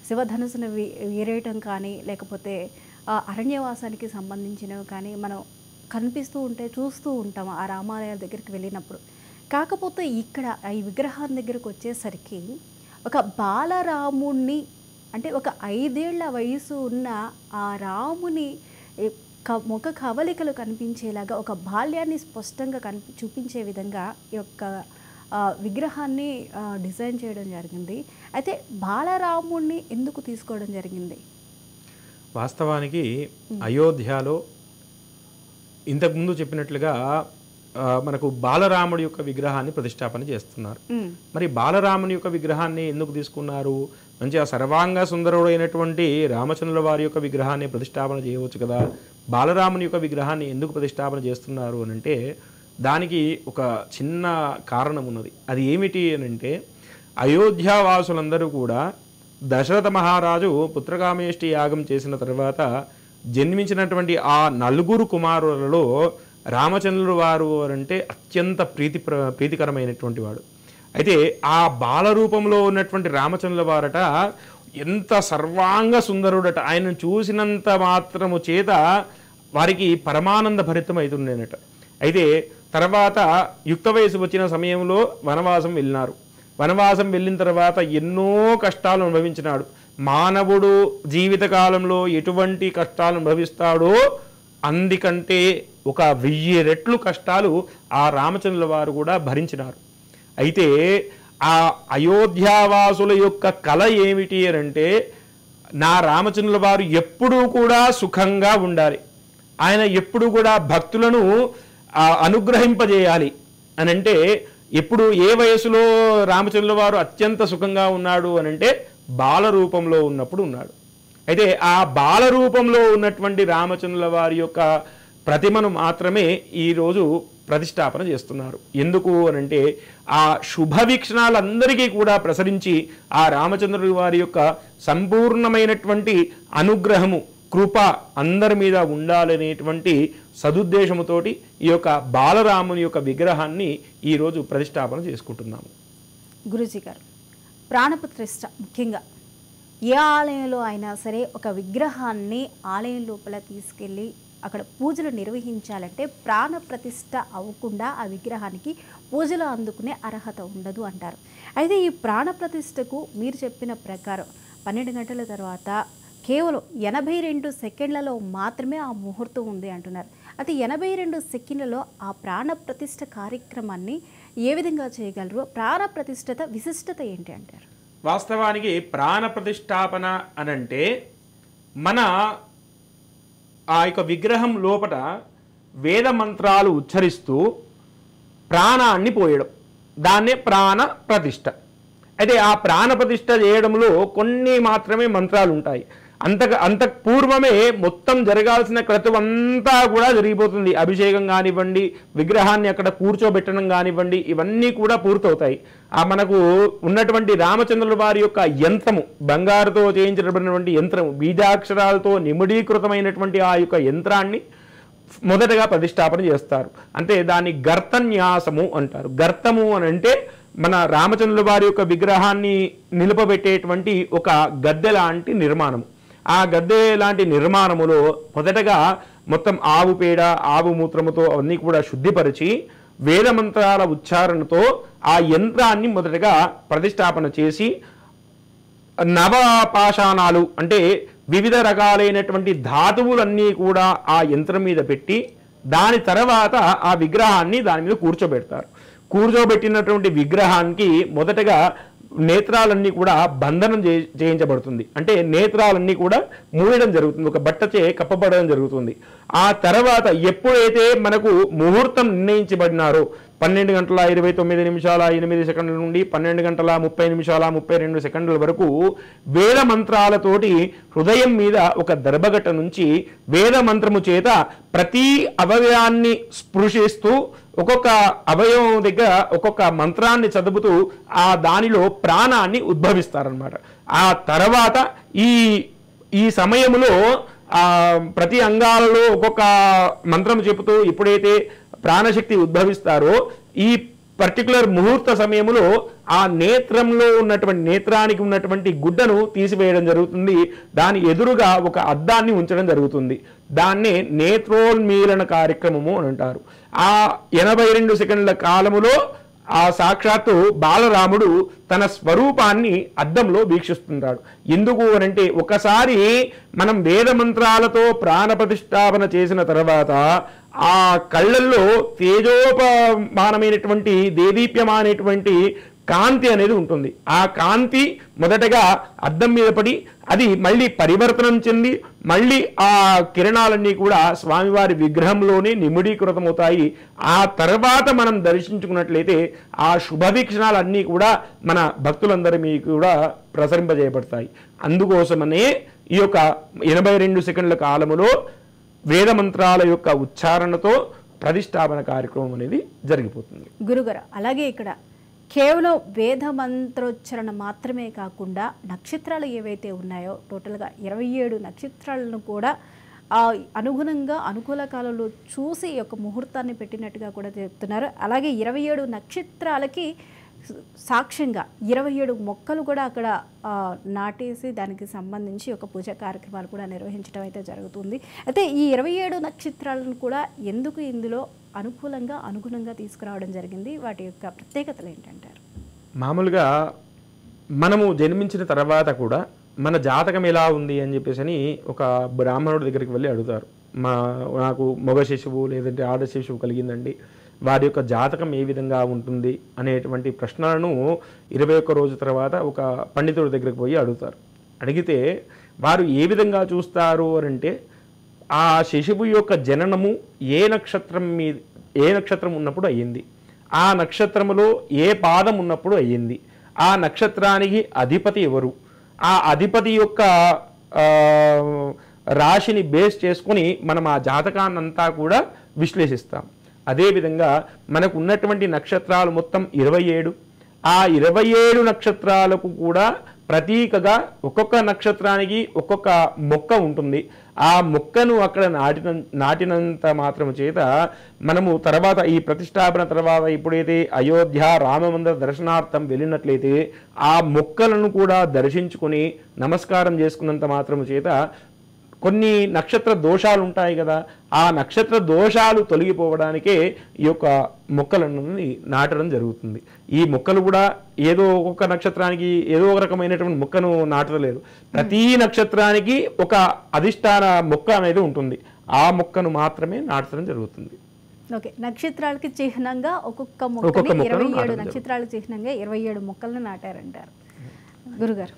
శివధనుసును వీరేయటం కానీ, లేకపోతే అరణ్యవాసానికి సంబంధించినవి కానీ మనం కనిపిస్తూ ఉంటే చూస్తూ ఉంటాం ఆ రామాలయాల దగ్గరికి వెళ్ళినప్పుడు. కాకపోతే ఇక్కడ ఈ విగ్రహం దగ్గరకు వచ్చేసరికి ఒక బాలరాముణ్ణి, అంటే ఒక 5 ఏళ్ల వయసు ఉన్న ఆ రాముని ముఖ కవలికలు కనిపించేలాగా ఒక బాల్యాన్ని స్పష్టంగా చూపించే విధంగా ఈ యొక్క విగ్రహాన్ని డిజైన్ చేయడం జరిగింది. అయితే బాలరాముడిని ఎందుకు తీసుకోవడం జరిగింది? వాస్తవానికి అయోధ్యలో ఇంతకుముందు చెప్పినట్లుగా మనకు బాలరాముడి యొక్క విగ్రహాన్ని ప్రతిష్టాపన చేస్తున్నారు. మరి బాలరాముని యొక్క విగ్రహాన్ని ఎందుకు తీసుకున్నారు? మంచిగా సర్వాంగ సుందరుడైనటువంటి రామచంద్రుల వారి యొక్క విగ్రహాన్ని ప్రతిష్టాపన చేయవచ్చు కదా, బాలరాముని యొక్క విగ్రహాన్ని ఎందుకు ప్రతిష్టాపన చేస్తున్నారు అని అంటే దానికి ఒక చిన్న కారణం ఉన్నది. అది ఏమిటి అని అంటే అయోధ్యావాసులందరూ కూడా దశరథ మహారాజు పుత్రకామేష్టి యాగం చేసిన తర్వాత జన్మించినటువంటి ఆ 4 కుమారులలో రామచంద్రుడు వారు అంటే అత్యంత ప్రీతికరమైనటువంటి వాడు. అయితే ఆ బాల రూపంలో ఉన్నటువంటి రామచంద్రుల వారట ఎంత సర్వాంగ సుందరుడట. ఆయనను చూసినంత మాత్రము చేత వారికి పరమానంద భరితం అవుతుండేనట. అయితే తర్వాత యుక్త వయసు వచ్చిన సమయంలో వనవాసం వెళ్ళినారు. వనవాసం వెళ్ళిన తర్వాత ఎన్నో కష్టాలు అనుభవించినాడు. మానవుడు జీవితకాలంలో ఎటువంటి కష్టాలు అనుభవిస్తాడో అందుకంటే 1000 రెట్లు కష్టాలు ఆ రామచంద్రుల వారు కూడా భరించినారు. అయితే ఆ అయోధ్యావాసుల యొక్క కళ ఏమిటి అంటే నా రామచంద్రుల వారు ఎప్పుడూ కూడా సుఖంగా ఉండాలి, ఆయన ఎప్పుడు కూడా భక్తులను అనుగ్రహింపజేయాలి అని అంటే ఎప్పుడు ఏ వయసులో రామచంద్రుల వారు అత్యంత సుఖంగా ఉన్నాడు అని అంటే బాల రూపంలో ఉన్నప్పుడు ఉన్నాడు. అయితే ఆ బాల రూపంలో ఉన్నటువంటి రామచంద్రుల వారి యొక్క ప్రతిమను మాత్రమే ఈరోజు ప్రతిష్టాపన చేస్తున్నారు. ఎందుకు అనంటే ఆ శుభ వీక్షణాలందరికీ కూడా ప్రసరించి ఆ రామచంద్రుడి వారి యొక్క సంపూర్ణమైనటువంటి అనుగ్రహము కృప అందరి మీద ఉండాలనేటువంటి సదుద్దేశముతోటి ఈ యొక్క బాలరాముని యొక్క విగ్రహాన్ని ఈరోజు ప్రతిష్టాపన చేసుకుంటున్నాము. గురూజీ గారు, ప్రాణప్రతిష్ఠ ముఖ్యంగా ఏ ఆలయంలో అయినా సరే ఒక విగ్రహాన్ని ఆలయం లోపల తీసుకెళ్ళి అక్కడ పూజలు నిర్వహించాలంటే ప్రాణప్రతిష్ఠ అవ్వకుండా ఆ విగ్రహానికి పూజలు అందుకునే అర్హత ఉండదు అంటారు. అయితే ఈ ప్రాణప్రతిష్ఠకు మీరు చెప్పిన ప్రకారం 12 గంటల తర్వాత కేవలం 82 సెకండ్లలో మాత్రమే ఆ ముహూర్తం ఉంది అంటున్నారు. అయితే 82 సెకండ్లలో ఆ ప్రాణప్రతిష్ఠ కార్యక్రమాన్ని ఏ విధంగా చేయగలరు? ప్రాణప్రతిష్ఠత విశిష్టత ఏంటి అంటారు? వాస్తవానికి ప్రాణప్రతిష్ఠాపన అనంటే మన ఆ యొక్క విగ్రహం లోపల వేద మంత్రాలు ఉచ్చరిస్తూ ప్రాణాన్ని పోయడం, దాన్నే ప్రాణ ప్రతిష్ఠ. అయితే ఆ ప్రాణ ప్రతిష్ఠ చేయడంలో కొన్ని మాత్రమే మంత్రాలు ఉంటాయి. అంత పూర్వమే మొత్తం జరగాల్సిన క్రతువు అంతా కూడా జరిగిపోతుంది. అభిషేకం కానివ్వండి, విగ్రహాన్ని అక్కడ కూర్చోబెట్టడం కానివ్వండి, ఇవన్నీ కూడా పూర్తవుతాయి. ఆ మనకు ఉన్నటువంటి రామచంద్రుల వారి యొక్క యంత్రము, బంగారుతో చేయించబడినటువంటి యంత్రము, బీజాక్షరాలతో నిమిడీకృతమైనటువంటి ఆ యొక్క యంత్రాన్ని మొదటగా ప్రతిష్టాపన చేస్తారు. అంటే దాన్ని గర్తన్యాసము అంటారు. గర్తము అని అంటే మన రామచంద్రుల వారి యొక్క విగ్రహాన్ని నిలపబెట్టేటువంటి ఒక గద్దె లాంటి నిర్మాణము. ఆ గద్దె లాంటి నిర్మాణములో మొదటగా మొత్తం ఆవు పేడ, ఆవు మూత్రముతో అవన్నీ కూడా శుద్ధిపరిచి వేదమంత్రాల ఉచ్చారణతో ఆ యంత్రాన్ని మొదటగా ప్రతిష్టాపన చేసి నవపాషాణాలు అంటే వివిధ రకాలైనటువంటి ధాతువులన్నీ కూడా ఆ యంత్రం మీద పెట్టి దాని తర్వాత ఆ విగ్రహాన్ని దాని మీద కూర్చోబెడతారు. కూర్చోబెట్టినటువంటి విగ్రహానికి మొదటగా నేత్రాలన్నీ కూడా బంధనం చేయించబడుతుంది. అంటే నేత్రాలన్నీ కూడా మూయడం జరుగుతుంది, ఒక బట్టచే కప్పబడడం జరుగుతుంది. ఆ తర్వాత ఎప్పుడైతే మనకు ముహూర్తం నిర్ణయించబడినారో 12:29:08 నుండి 12:30:32 వరకు వేద మంత్రాలతోటి హృదయం మీద ఒక దర్భగట్ట నుంచి వేద మంత్రము చేత ప్రతి అవయవాన్ని స్పృశిస్తూ ఒక్కొక్క అవయవం దగ్గర ఒక్కొక్క మంత్రాన్ని చదువుతూ ఆ దానిలో ప్రాణాన్ని ఉద్భవిస్తారనమాట. ఆ తర్వాత ఈ సమయంలో ప్రతి అంగాలలో ఒక్కొక్క మంత్రం చెబుతూ ఎప్పుడైతే ప్రాణశక్తి ఉద్భవిస్తారో ఈ పర్టికులర్ ముహూర్త సమయంలో ఆ నేత్రంలో ఉన్నటువంటి నేత్రానికి ఉన్నటువంటి గుడ్డను తీసివేయడం జరుగుతుంది. దాని ఎదురుగా ఒక అద్దాన్ని ఉంచడం జరుగుతుంది. దాన్నే నేత్రోన్మీలన కార్యక్రమము అని అంటారు. ఆ 82 సెకండ్ల కాలములో ఆ సాక్షాత్తు బాలరాముడు తన స్వరూపాన్ని అద్దంలో వీక్షిస్తుంటాడు. ఎందుకు అనంటే ఒకసారి మనం వేద మంత్రాలతో ప్రాణ ప్రతిష్టాపన చేసిన తర్వాత ఆ కళ్ళల్లో తేజోపమానమైనటువంటి దేదీప్యమానటువంటి కాంతి అనేది ఉంటుంది. ఆ కాంతి మొదటగా అద్దం మీద పడి అది మళ్ళీ పరివర్తనం చెంది మళ్ళీ ఆ కిరణాలన్నీ కూడా స్వామివారి విగ్రహంలోనే నిమిడీకృతమవుతాయి. ఆ తర్వాత మనం దర్శించుకున్నట్లయితే ఆ శుభవీక్షణాలన్నీ కూడా మన భక్తులందరి కూడా ప్రసరింపజేయబడతాయి. అందుకోసమనే ఈ యొక్క 82 సెకండ్ల కాలములో వేద మంత్రాల యొక్క ఉచ్చారణతో ప్రతిష్టాపన కార్యక్రమం అనేది జరిగిపోతుంది. గురుగారు, అలాగే ఇక్కడ కేవలం వేద మంత్రోచ్చరణ మాత్రమే కాకుండా నక్షత్రాలు ఏవైతే ఉన్నాయో టోటల్గా 27 నక్షత్రాలను కూడా అనుగుణంగా అనుకూల కాలంలో చూసి ఈ యొక్క ముహూర్తాన్ని పెట్టినట్టుగా కూడా చెప్తున్నారు. అలాగే 27 నక్షత్రాలకి సాక్ష్యంగా 27 మొక్కలు కూడా అక్కడ నాటేసి దానికి సంబంధించి ఒక పూజా కార్యక్రమాలు కూడా నిర్వహించడం అయితే జరుగుతుంది. అయితే ఈ 27 నక్షత్రాలను కూడా ఎందుకు ఇందులో అనుగుణంగా తీసుకురావడం జరిగింది, వాటి యొక్క ప్రత్యేకతలు ఏంటంటారు? మామూలుగా మనము జన్మించిన తర్వాత కూడా మన జాతకం ఎలా ఉంది అని చెప్పేసి ఒక బ్రాహ్మణుడి దగ్గరికి వెళ్ళి అడుగుతారు. నాకు మగ శిశువు లేదంటే ఆడ శిశువు కలిగిందండి, వారి యొక్క జాతకం ఏ విధంగా ఉంటుంది అనేటువంటి ప్రశ్నలను 21 రోజు తర్వాత ఒక పండితుడి దగ్గరికి పోయి అడుగుతారు. అడిగితే వారు ఏ విధంగా చూస్తారు అంటే ఆ శిశువు యొక్క జననము ఏ నక్షత్రం ఉన్నప్పుడు అయ్యింది, ఆ నక్షత్రములో ఏ పాదం ఉన్నప్పుడు అయ్యింది, ఆ నక్షత్రానికి అధిపతి ఎవరు, ఆ అధిపతి యొక్క రాశిని బేస్ చేసుకొని మనం ఆ జాతకాన్నంతా కూడా విశ్లేషిస్తాం. అదేవిధంగా మనకు ఉన్నటువంటి నక్షత్రాలు మొత్తం 27. ఆ 27 నక్షత్రాలకు కూడా ప్రతీకగా ఒక్కొక్క నక్షత్రానికి ఒక్కొక్క మొక్క ఉంటుంది. ఆ మొక్కను అక్కడ నాటినంత మాత్రం చేత మనము తర్వాత ఈ ప్రతిష్టాపన తర్వాత ఎప్పుడైతే అయోధ్య రామమందిర దర్శనార్థం వెళ్ళినట్లయితే ఆ మొక్కలను కూడా దర్శించుకొని నమస్కారం చేసుకున్నంత మాత్రం చేత కొన్ని నక్షత్ర దోషాలు ఉంటాయి కదా, ఆ నక్షత్ర దోషాలు తొలగిపోవడానికే ఈ యొక్క మొక్కలను నాటడం జరుగుతుంది. ఈ మొక్కలు కూడా ఏదో ఒక్కొక్క నక్షత్రానికి ఏదో ఒక రకమైనటువంటి మొక్కను నాటలేదు. ప్రతి నక్షత్రానికి ఒక అధిష్టాన మొక్క అనేది ఉంటుంది. ఆ మొక్కను మాత్రమే నాటడం జరుగుతుంది. ఓకే, నక్షత్రాలకి చిహ్నంగా ఒక్కొక్క మొక్కని 27 నక్షత్రాల చిహ్నంగా 27 మొక్కలను నాటారంటారు. గురుగారు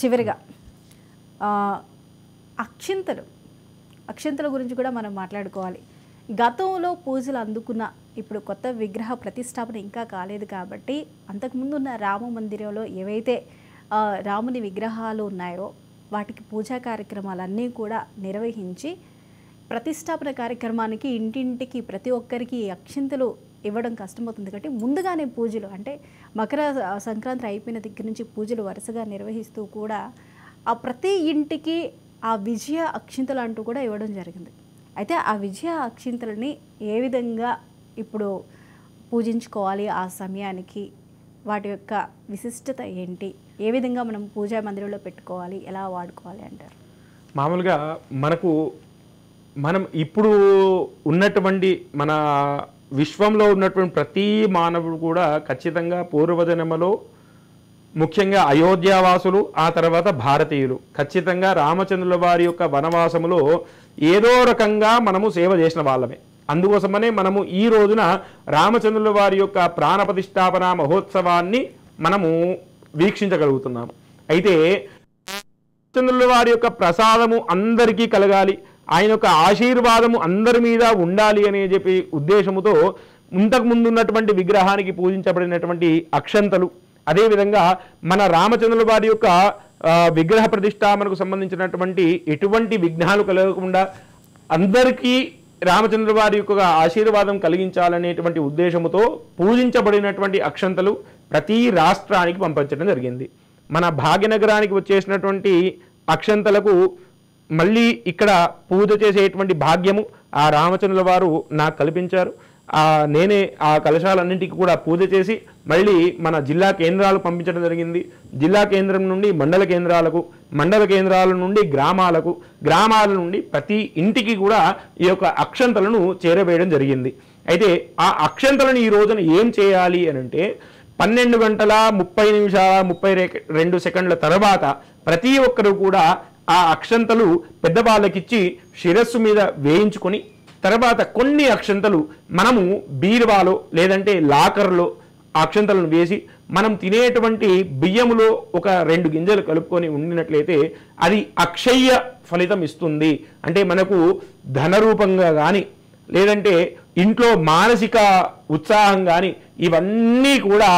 చివరిగా అక్షింతల గురించి కూడా మనం మాట్లాడుకోవాలి. గతంలో పూజలు అందుకున్న ఇప్పుడు కొత్త విగ్రహ ప్రతిష్టాపన ఇంకా కాలేదు కాబట్టి అంతకుముందు ఉన్న రామ మందిరంలో ఏవైతే రాముని విగ్రహాలు ఉన్నాయో వాటికి పూజా కార్యక్రమాలన్నీ కూడా నిర్వహించి ప్రతిష్టాపన కార్యక్రమానికి ఇంటింటికి ప్రతి ఒక్కరికి అక్షింతలు ఇవ్వడం కష్టమవుతుంది కాబట్టి ముందుగానే పూజలు అంటే మకర సంక్రాంతి అయిపోయిన దగ్గర నుంచి పూజలు వరుసగా నిర్వహిస్తూ కూడా ఆ ప్రతి ఇంటికి ఆ విజయ అక్షింతలు అంటూ కూడా ఇవ్వడం జరిగింది. అయితే ఆ విజయ అక్షింతలని ఏ విధంగా ఇప్పుడు పూజించుకోవాలి, ఆ సమయానికి వాటి యొక్క విశిష్టత ఏంటి, ఏ విధంగా మనం పూజా మందిరంలో పెట్టుకోవాలి, ఎలా వాడుకోవాలి అంటారు? మామూలుగా మనం ఇప్పుడు ఉన్నటువంటి మన విశ్వంలో ఉన్నటువంటి ప్రతి మానవుడు కూడా ఖచ్చితంగా పూర్వజన్మలో ముఖ్యంగా అయోధ్యావాసులు ఆ తర్వాత భారతీయులు ఖచ్చితంగా రామచంద్రుల వారి యొక్క వనవాసములో ఏదో రకంగా మనము సేవ చేసిన వాళ్ళమే. అందుకోసమనే మనము ఈ రోజున రామచంద్రుల వారి యొక్క ప్రాణ ప్రతిష్టాపన మహోత్సవాన్ని మనము వీక్షించగలుగుతున్నాము. అయితే రామచంద్రుల వారి యొక్క ప్రసాదము అందరికీ కలగాలి, ఆయన యొక్క ఆశీర్వాదము అందరి మీద ఉండాలి అనే చెప్పి ఉద్దేశముతో ఇంతకుముందు ఉన్నటువంటి విగ్రహానికి పూజించబడినటువంటి అక్షంతలు, అదేవిధంగా మన రామచంద్రుల వారి యొక్క విగ్రహ ప్రతిష్టాపనకు సంబంధించినటువంటి ఎటువంటి విఘ్నాలు కలగకుండా అందరికీ రామచంద్ర వారి యొక్క ఆశీర్వాదం కలిగించాలనేటువంటి ఉద్దేశముతో పూజించబడినటువంటి అక్షంతలు ప్రతి రాష్ట్రానికి పంపించడం జరిగింది. మన భాగ్యనగరానికి వచ్చేసినటువంటి అక్షంతలకు మళ్ళీ ఇక్కడ పూజ చేసేటువంటి భాగ్యము ఆ రామచంద్రుల వారు నాకు కల్పించారు. నేనే ఆ కలశాలన్నింటికి కూడా పూజ చేసి మళ్ళీ మన జిల్లా కేంద్రాలకు పంపించడం జరిగింది. జిల్లా కేంద్రం నుండి మండల కేంద్రాలకు, మండల కేంద్రాల నుండి గ్రామాలకు, గ్రామాల నుండి ప్రతి ఇంటికి కూడా ఈ యొక్క అక్షంతలను చేరవేయడం జరిగింది. అయితే ఆ అక్షంతలను ఈ రోజున ఏం చేయాలి అని అంటే 12:30 తర్వాత ప్రతి ఒక్కరు కూడా ఆ అక్షంతలు పెద్దవాళ్ళకిచ్చి శిరస్సు మీద వేయించుకొని తర్వాత కొన్ని అక్షంతలు మనము బీరువాలో లేదంటే లాకర్లో అక్షంతలను వేసి మనం తినేటువంటి బియ్యములో ఒక 2 గింజలు కలుపుకొని ఉండినట్లయితే అది అక్షయ్య ఫలితం ఇస్తుంది. అంటే మనకు ధనరూపంగా కానీ లేదంటే ఇంట్లో మానసిక ఉత్సాహం కానీ ఇవన్నీ కూడా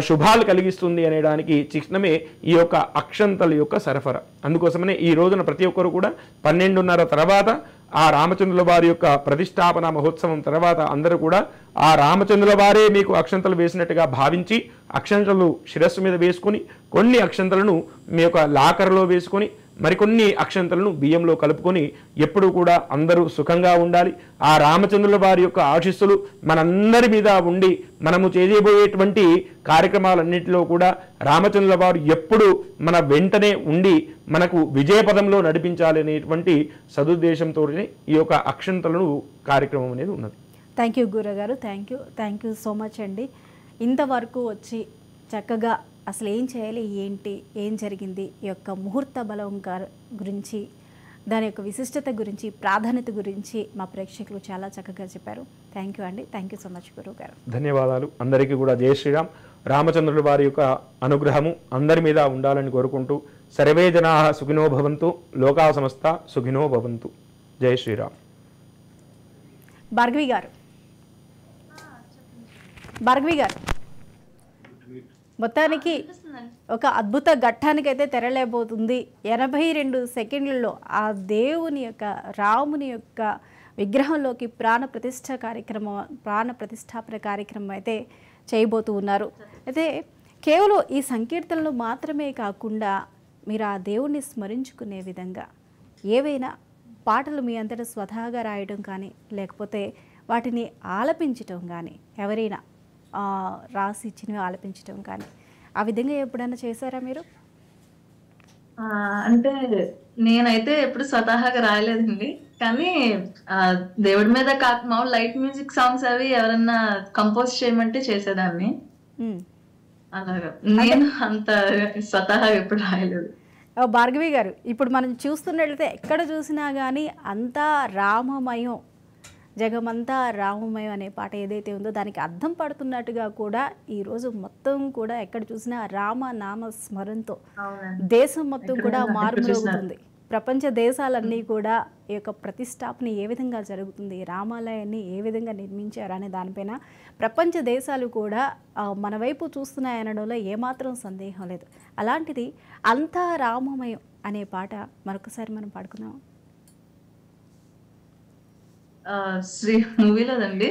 శుభాలు కలిగిస్తుంది అనేదానికి చిహ్నమే ఈ యొక్క అక్షంతల యొక్క సరఫరా. అందుకోసమనే ఈ రోజున ప్రతి ఒక్కరు కూడా 12:30 తర్వాత ఆ రామచంద్రుల వారి యొక్క ప్రతిష్టాపన మహోత్సవం తర్వాత అందరూ కూడా ఆ రామచంద్రుల వారే మీకు అక్షంతలు వేసినట్టుగా భావించి అక్షంతలు శిరస్సు మీద వేసుకొని కొన్ని అక్షంతలను మీ యొక్క లాకర్లో వేసుకొని మరికొన్ని అక్షంతలను బియ్యంలో కలుపుకొని ఎప్పుడూ కూడా అందరూ సుఖంగా ఉండాలి. ఆ రామచంద్రుల వారి యొక్క ఆశీస్సులు మనందరి మీద ఉండి మనము చేయబోయేటువంటి కార్యక్రమాలన్నింటిలో కూడా రామచంద్రుల వారు ఎప్పుడు మన వెంటనే ఉండి మనకు విజయపదంలో నడిపించాలి అనేటువంటి సదుద్దేశంతోనే ఈ యొక్క అక్షంతలను కార్యక్రమం అనేది ఉన్నది. థ్యాంక్ యూ గురుగారు, థ్యాంక్ యూ సో మచ్ అండి. ఇంతవరకు వచ్చి చక్కగా అసలు ఏం చేయాలి, ఏంటి, ఏం జరిగింది, ఈ యొక్క ముహూర్త బలం గురించి, దాని యొక్క విశిష్టత గురించి, ప్రాధాన్యత గురించి మా ప్రేక్షకులు చాలా చక్కగా చెప్పారు. థ్యాంక్ యూ అండి, థ్యాంక్ యూ సో మచ్ గురువు గారు. ధన్యవాదాలు. అందరికీ కూడా జై శ్రీరామ్. రామచంద్రుల వారి యొక్క అనుగ్రహము అందరి మీద ఉండాలని కోరుకుంటూ సర్వే జనాః సుఖినో భవంతు, లోకా సమస్త సుఖినో భవంతు. జై శ్రీరామ్. భార్గవి గారు మొత్తానికి ఒక అద్భుత ఘట్టానికైతే తెరలేబోతుంది. 82 సెకండ్లలో ఆ దేవుని యొక్క రాముని యొక్క విగ్రహంలోకి ప్రాణ ప్రతిష్టాపన కార్యక్రమం అయితే చేయబోతూ ఉన్నారు. అయితే కేవలం ఈ సంకీర్తనలు మాత్రమే కాకుండా మీరు ఆ దేవుణ్ణి స్మరించుకునే విధంగా ఏవైనా పాటలు మీ అంతటా స్వతహాగా రాయడం కానీ లేకపోతే వాటిని ఆలపించటం కానీ ఎవరైనా రాసి ఇచ్చినవి ఆలపించటం కానీ ఆ విధంగా ఎప్పుడైనా చేశారా మీరు? అంటే నేనైతే ఎప్పుడు స్వతహాగా రాయలేదండి. కానీ దేవుడి మీద మామూలు లైట్ మ్యూజిక్ సాంగ్స్ అవి ఎవరన్నా కంపోజ్ చేయమంటే చేసేదాన్ని. అలాగా నేను అంత స్వతహాగా ఎప్పుడు రాయలేదు. భార్గవి గారు, ఇప్పుడు మనం చూస్తున్నట్లయితే ఎక్కడ చూసినా కానీ అంతా రామమయం, జగమంతా రామమయం అనే పాట ఏదైతే ఉందో దానికి అర్థం పడుతున్నట్టుగా కూడా ఈరోజు మొత్తం కూడా ఎక్కడ చూసినా రామ నామ స్మరణతో దేశం మొత్తం కూడా మారుమోగుతుంది. ప్రపంచ దేశాలన్నీ కూడా ఈ యొక్క ప్రతిష్టాపన ఏ విధంగా జరుగుతుంది, రామాలయాన్ని ఏ విధంగా నిర్మించారు అనే దానిపైన ప్రపంచ దేశాలు కూడా మన వైపు చూస్తున్నాయనడంలో ఏమాత్రం సందేహం లేదు. అలాంటిది అంతా రామమయం అనే పాట మరొకసారి మనం పాడుకున్నాం. శ్రీ మూవీలోదండి.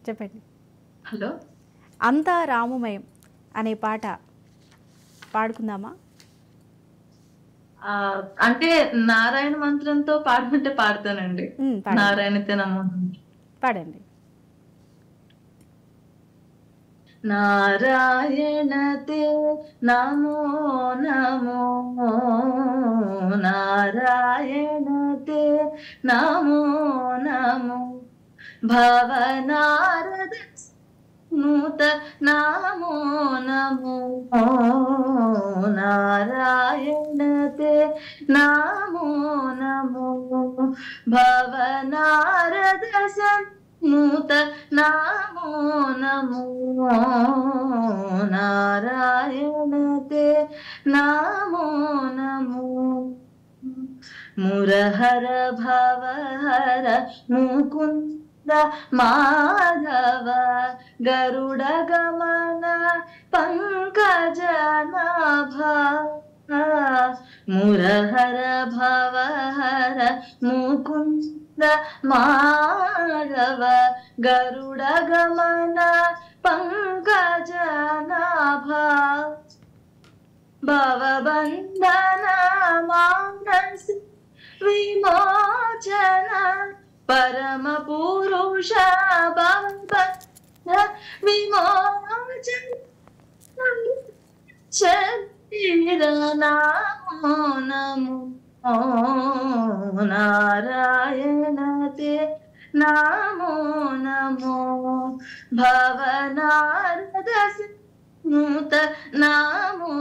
చెప్పండి. హలో. అంతా రామమయం అనే పాట పాడుకుందామా? అంటే నారాయణ మంత్రంతో పాడమంటే పాడతానండి. నారాయణతే నమో. పాడండి. నారాయణతే నమో నమో, నారాయణతే నమో నమో, భవనారద నూత నమో నమో, నారాయణతే నమో నమో, భవనారద నూత నమో నమో, నారాయణతే నమో నమో, మురహర భవహర ముకుంద మాధవ, గరుడ గమన పంకజనాభ, మురహర భవహర ముకుంద మాధవ, గరుడ గమన పంకజనాభ, భవబంధన మానస విమోచన, పరమ పురుష భవబంధన విమోచన, శరీర నమో నమో, నారాయణతే నమో నమో భవనారద నూత నమో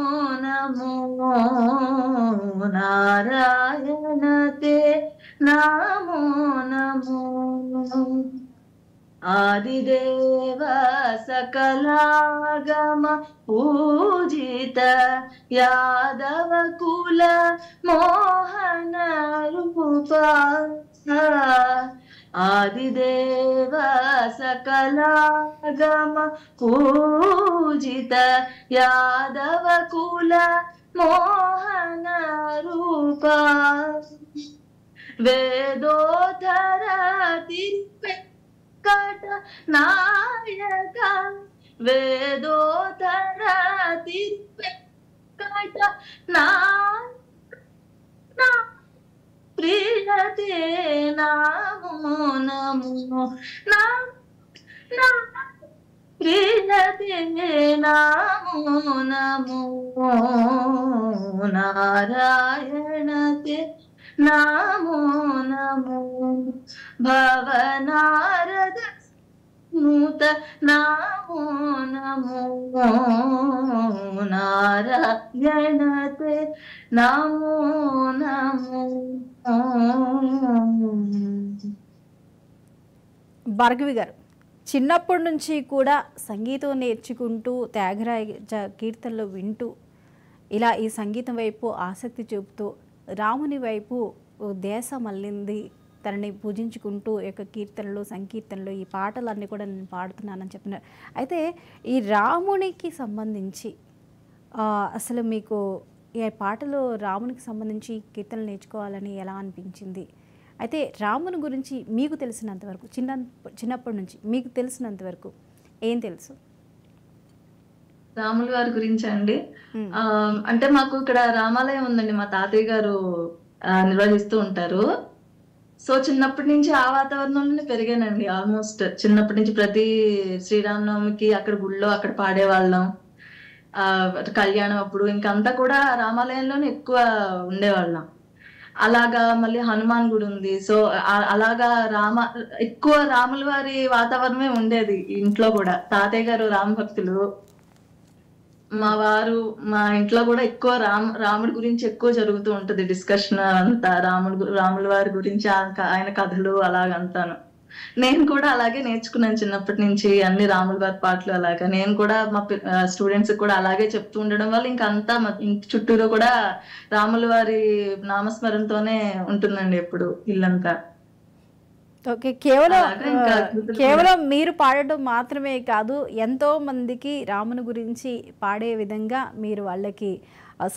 నమో నారాయణతే నమో నమో ఆదిదేవ సకలాగమ పూజిత యాదవ కుల మోహన రూప ఆదిదేవ సకలాగమ పూజిత యాదవ కుల మోహన రూప వేదోధర తిరువేంకట నాయక వేదోధర తిరువేంకట నాయక ప్రియతే నమో నమో ప్రియతే నమో నమో నారాయణతే నమో నమో భవనారద నూత నమో నమో నారాయణతే నమో నమో. భార్గవి గారు, చిన్నప్పటి నుంచి కూడా సంగీతం నేర్చుకుంటూ త్యాగరాజ కీర్తనలు వింటూ ఇలా ఈ సంగీతం వైపు ఆసక్తి చూపుతూ రాముని వైపు దేశ మళ్ళింది, తనని పూజించుకుంటూ ఈ యొక్క కీర్తనలు సంకీర్తనలు ఈ పాటలన్నీ కూడా నేను పాడుతున్నానని చెప్తున్నారు. అయితే ఈ రామునికి సంబంధించి అసలు మీకు ఈ పాటలు రామునికి సంబంధించి కీర్తనలు నేర్చుకోవాలని ఎలా అనిపించింది? అయితే రాముని గురించి మీకు తెలిసినంతవరకు చిన్నప్పటి నుంచి మీకు తెలిసినంతవరకు ఏం తెలుసు? రాముల వారి గురించి అండి, అంటే మాకు ఇక్కడ రామాలయం ఉందండి, మా తాతయ్య గారు నిర్వహిస్తూ ఉంటారు. సో చిన్నప్పటి నుంచి ఆ వాతావరణంలోనే పెరిగానండి. ఆల్మోస్ట్ చిన్నప్పటి నుంచి ప్రతి శ్రీరామనవమికి అక్కడ గుళ్ళో అక్కడ పాడేవాళ్ళం. కళ్యాణం అప్పుడు ఇంకంతా కూడా రామాలయంలోనే ఎక్కువ ఉండేవాళ్ళం. అలాగా మళ్ళీ హనుమాన్ గుడి ఉంది. సో అలాగా ఎక్కువ రాముల వారి వాతావరణమే ఉండేది ఇంట్లో కూడా. తాతయ్య గారు రామ భక్తులు, మా ఇంట్లో కూడా ఎక్కువ రాముడి గురించి ఎక్కువ జరుగుతూ ఉంటది డిస్కషన్ అంతా. రాముల వారి గురించి ఆయన కథలు అలాగంతాను. నేను కూడా అలాగే నేర్చుకున్నాను చిన్నప్పటి నుంచి అన్ని రాముల వారి పాటలు. అలాగా నేను కూడా మా స్టూడెంట్స్ కూడా అలాగే చెప్తూ ఉండడం వల్ల ఇంకంతా ఇంటి చుట్టూరు కూడా రాముల వారి నామస్మరణతోనే ఉంటుందండి ఎప్పుడు ఇల్లంతా. ఓకే, కేవలం మీరు పాడటం మాత్రమే కాదు, ఎంతో మందికి రాముని గురించి పాడే విధంగా మీరు వాళ్ళకి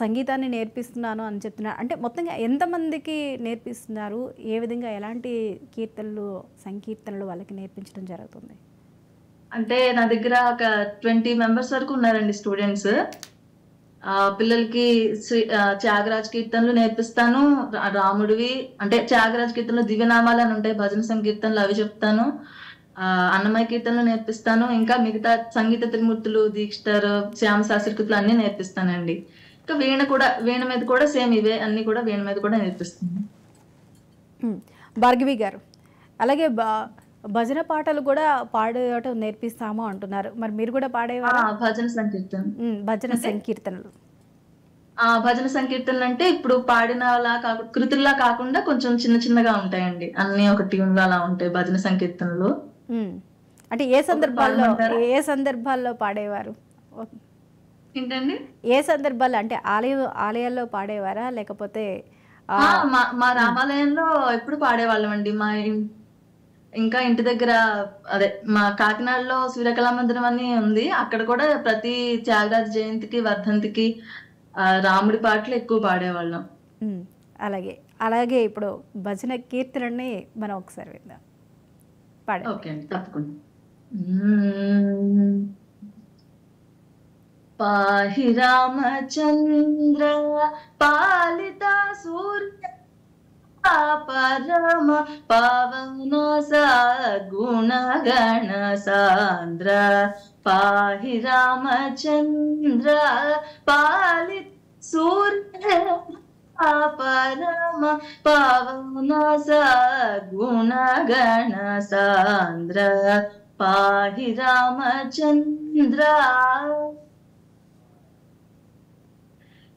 సంగీతాన్ని నేర్పిస్తున్నాను అని చెప్తున్నారు. అంటే మొత్తంగా ఎంతమందికి నేర్పిస్తున్నారు? ఏ విధంగా ఎలాంటి కీర్తనలు సంకీర్తనలు వాళ్ళకి నేర్పించడం జరుగుతుంది? అంటే నా దగ్గర ఒక 20 మెంబర్స్ వరకు ఉన్నారండి స్టూడెంట్స్. పిల్లలకి త్యాగరాజ కీర్తనలు నేర్పిస్తాను. రాముడివి అంటే త్యాగరాజ కీర్తనలు దివ్యనామాలు అని ఉంటాయి, భజన సంకీర్తనలు అవి చెప్తాను. అన్నమయ్య కీర్తనలు నేర్పిస్తాను. ఇంకా మిగతా సంగీత త్రిమూర్తులు, దీక్షితర్, శ్యామ శాస్త్రి కృతులు అన్ని నేర్పిస్తానండి. ఇంకా వీణ మీద కూడా సేమ్ ఇవే అన్ని కూడా వీణ మీద కూడా నేర్పిస్తాను. భార్గవి గారు, అలాగే భజన పాటలు కూడా పాడటం నేర్పిస్తాము అంటున్నారు. మరి మీరు కూడా పాడేవారా? భజన సంకీర్తన, భజన సంకీర్తనలు. భజన సంకీర్తనలు అంటే ఇప్పుడు పాడినలా కృతుల్లా కాకుండా కొంచెం చిన్న చిన్నగా ఉంటాయండి, అన్ని ఒక ట్యూన్ అలా ఉంటాయి భజన సంకీర్తనలు. అంటే ఏ సందర్భాల్లో పాడేవారు? ఏంటండి? ఏ సందర్భాల్లో అంటే ఆలయాల్లో పాడేవారా లేకపోతే? మా రామాలయంలో ఎప్పుడు పాడేవాళ్ళం అండి. ఇంకా ఇంటి దగ్గర అదే మా కాకినాడలో సూర్యకళా మందిరం అని ఉంది, అక్కడ కూడా ప్రతి త్యాగరాజ జయంతికి వర్ధంతికి రాముడి పాటలు ఎక్కువ పాడేవాళ్ళం. అలాగే ఇప్పుడు భజన కీర్తనని మనం ఒకసారి విందాం. పాడే. ఓకే అండి, తప్పకుండా. పాహి రామచంద్ర పాలిత సూర్య పరమ పవన సద్గుణ గణ సాంద్ర పాహి రామచంద్ర పాలిత సూర్య పరమ పవన సద్గుణ గణ సాంద్ర పాహి రామచంద్ర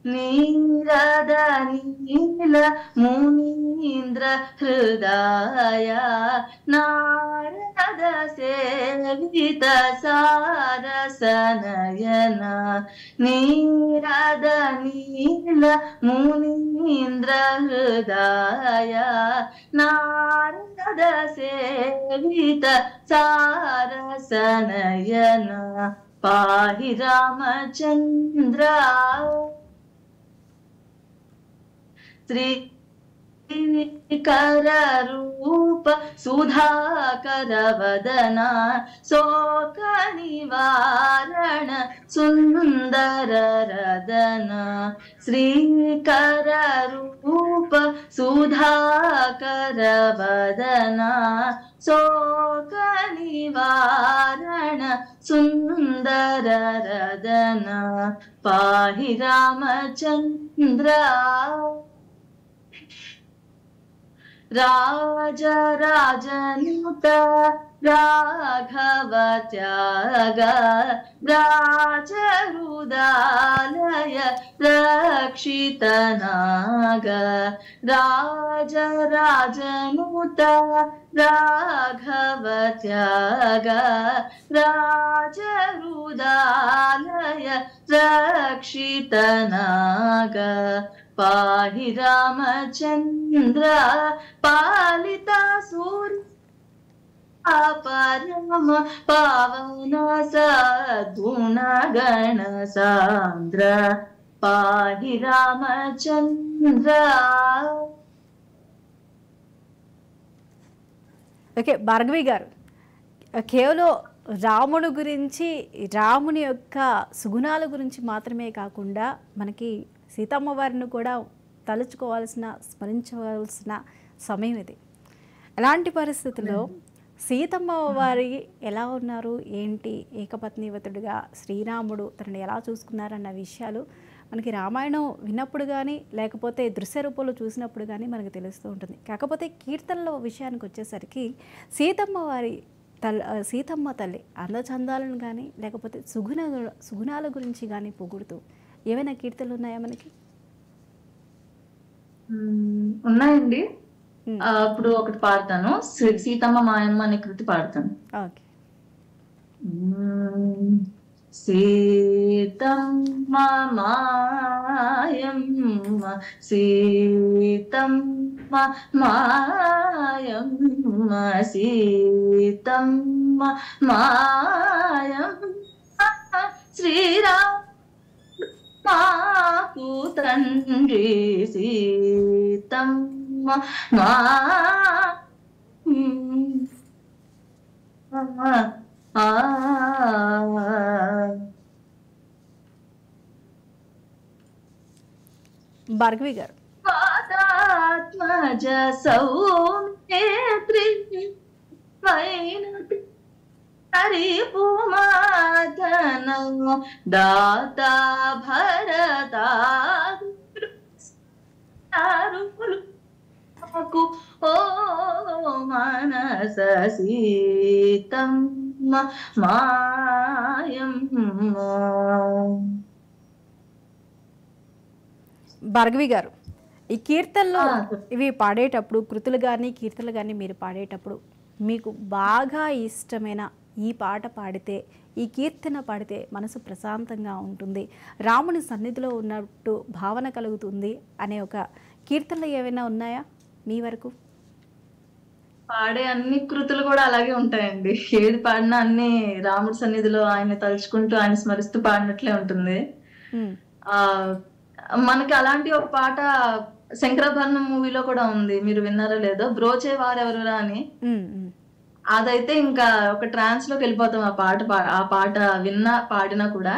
నీరద నీల మునీంద్ర హృదయ నారద సేవిత సారసనయన నీరద నీల మునీంద్ర హృదయ నారద సేవిత సారసనయన పాహి రామచంద్ర శ్రీకర రూప సుధాకర వదన శోక నివారణ సుందర రదన శ్రీకర రూప సుధాకర వదన శోక నివారణ సుందర రదన పాహి రామచంద్ర రాజ రాజనుత రాఘవ త్యాగ రాజ హృదాలయ రక్షిత నాగ రాజ రాజనుత రాఘవ త్యాగ రాజ హృదాలయ రక్షిత నాగ పాహి రామచంద్ర పాలిత సూర్య పరమ పవన సద్గుణ గణ సాంద్ర పాహి రామచంద్ర. ఓకే భార్గవి గారు, కేవలం రాముడు గురించి, రాముని యొక్క సుగుణాల గురించి మాత్రమే కాకుండా మనకి సీతమ్మ వారిని కూడా తలుచుకోవాల్సిన, స్మరించవలసిన సమయం ఇది. అలాంటి పరిస్థితుల్లో సీతమ్మ వారి ఎలా ఉన్నారు, ఏంటి, ఏకపత్నివతుడిగా శ్రీరాముడు తనని ఎలా చూసుకున్నారన్న విషయాలు మనకి రామాయణం విన్నప్పుడు కానీ లేకపోతే దృశ్య రూపంలో చూసినప్పుడు కానీ మనకు తెలుస్తూ ఉంటుంది. కాకపోతే కీర్తనలో విషయానికి వచ్చేసరికి సీతమ్మ తల్లి అందచందాలను కానీ లేకపోతే సుగుణాల గురించి కానీ పొగుడుతూ ఏమైనా కీర్తనలు ఉన్నాయా మనకి? ఉన్నాయండి. ఇప్పుడు ఒకటి పాడతాను, సీతమ్మ మాయమ్మ అనే కృతి పాడతాను. ఓకే. సీతమ్మ మాయమ్మ సీతమ్మ మాయమ్మ సీతమ్మ మాయమ్మ శ్రీరామ మాకు తండ్రి సీతమ్మ మా భార్గవి గారు, పాదాత్మజ సౌమిత్రి వైనతి హరిపుమాతనము దాత భరతారులు ఓ మనస సీతమ్మ మాయమ్మ. భార్గవి గారు, ఈ కీర్తనలు ఇవి పాడేటప్పుడు, కృతులు కానీ కీర్తనలు కానీ మీరు పాడేటప్పుడు మీకు బాగా ఇష్టమైన ఈ పాట పాడితే, ఈ కీర్తన పాడితే మనసు ప్రశాంతంగా ఉంటుంది, రాముని సన్నిధిలో ఉన్నట్టు భావన కలుగుతుంది అనే ఒక కీర్తనలు ఏమైనా ఉన్నాయా మీ వరకు? పాడే అన్ని కృతులు కూడా అలాగే ఉంటాయండి. ఏది పాడినా అన్ని రాముడి సన్నిధిలో ఆయన తలుచుకుంటూ, ఆయన స్మరిస్తూ పాడినట్లే ఉంటుంది. మనకి అలాంటి ఒక పాట శంకరాభరణం మూవీలో కూడా ఉంది, మీరు విన్నారో లేదో, బ్రోచే వారెవరురా అని. అదైతే ఇంకా ఒక ట్రాన్స్ లోకి వెళ్ళిపోతాం. ఆ పాట విన్నా పాడినా కూడా.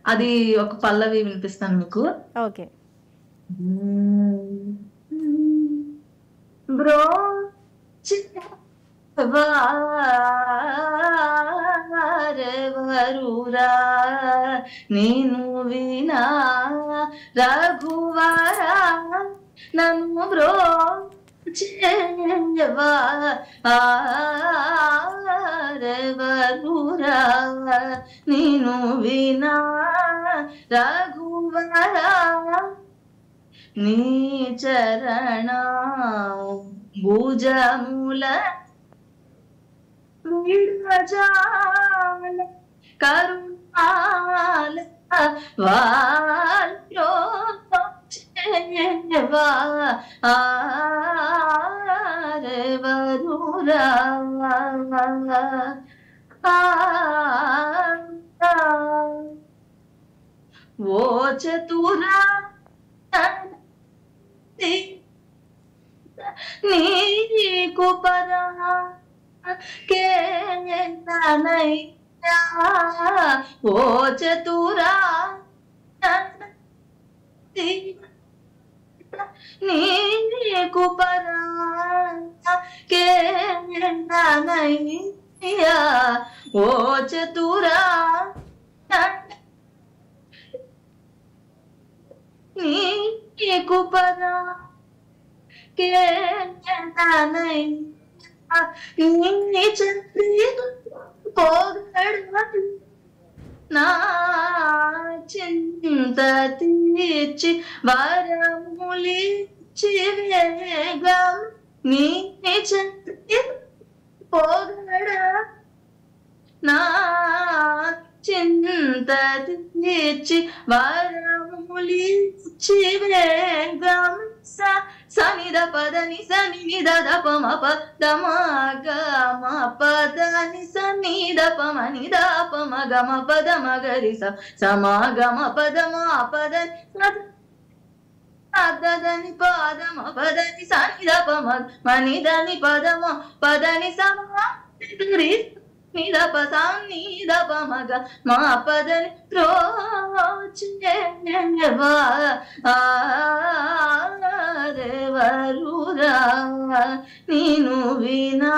అది ఒక పల్లవి వినిపిస్తాను మీకు. ఓకే. వారెవరురా నేను వినా రఘువరా నన్ను బ్రోచేయవా ఆరెవరురా నేను వినా రఘువరా నీ చరణ భుజముల విడజాల కరుణాల వాల్యోచేయవా ఆరెవరురా ఓ చతురా నీకు పరా కేనయ్యా ఓ చతురా నీకు పరా కేనయ్యా ఓ చతురా నీకు పరా పోగడు నా చింత తీర్చి వరములిచ్చి వేగం నీ చంద్రి పోగడ నా చింత తీర్చి వరములిచ్చి వేగం సనిద పదని సని నిద దపమ పదమ గమ పదని సనిద పమ నిద పమ గమ పదమ గరి సమాగమ పదమ పదని పదని పదమ పదని సనిద పమ మనిదని పదమ పదని సమా నిదప నిదప మగ మా పదని ప్రోచేయవా ఆరెవరురా నేను వినా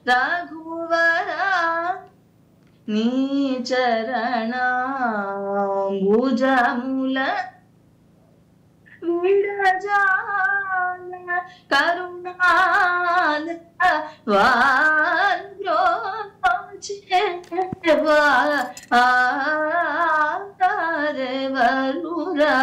రఘువరా నీ చరణ భుజముల విడజాల కరుణాల వాల్యోచేయవా ఆరెవరురా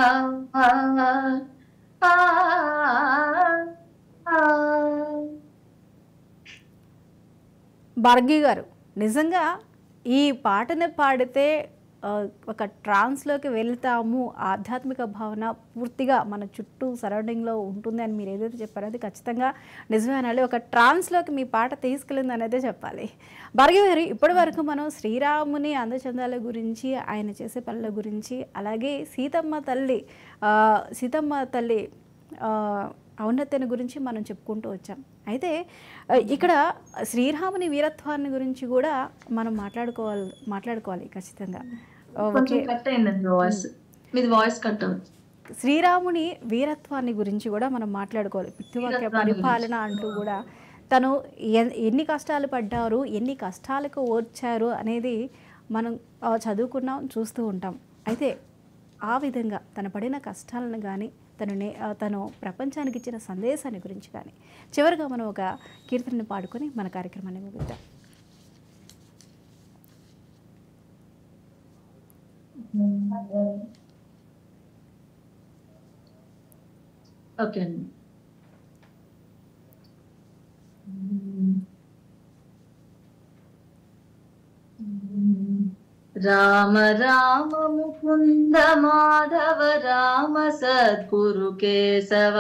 భార్గవి గారు, నిజంగా ఈ పాటను పాడితే ఒక ట్రాన్స్లోకి వెళ్తాము, ఆధ్యాత్మిక భావన పూర్తిగా మన చుట్టూ సరౌండింగ్లో ఉంటుంది అని మీరు ఏదైతే చెప్పారో అది ఖచ్చితంగా నిజమే అనాలి. ఒక ట్రాన్స్లోకి మీ పాట తీసుకెళ్ళింది అనేది చెప్పాలి. భార్గవి గారు, ఇప్పటి వరకు మనం శ్రీరాముని అందచందాల గురించి, ఆయన చేసే పనుల గురించి, అలాగే సీతమ్మ తల్లి ఔన్నత్యాన్ని గురించి మనం చెప్పుకుంటూ వచ్చాం. అయితే ఇక్కడ శ్రీరాముని వీరత్వాన్ని గురించి కూడా మనం మాట్లాడుకోవాలి ఖచ్చితంగా. శ్రీరాముని వీరత్వాన్ని గురించి కూడా మనం మాట్లాడుకోవాలి. పితృవాక్య పరిపాలన అంటూ కూడా తను ఎన్ని కష్టాలు పడ్డారు, ఎన్ని కష్టాలకు ఓర్చారు అనేది మనం చదువుకున్నాం, చూస్తూ ఉంటాం. అయితే ఆ విధంగా తను పడిన కష్టాలను కానీ తను ప్రపంచానికి ఇచ్చిన సందేశాన్ని గురించి కానీ చివరిగా మనం ఒక కీర్తనని పాడుకొని మన కార్యక్రమాన్ని ముగిద్దాం. ఓకే అండి. రామ రామ ముకుంద మాధవ రామ సద్గురు కేశవ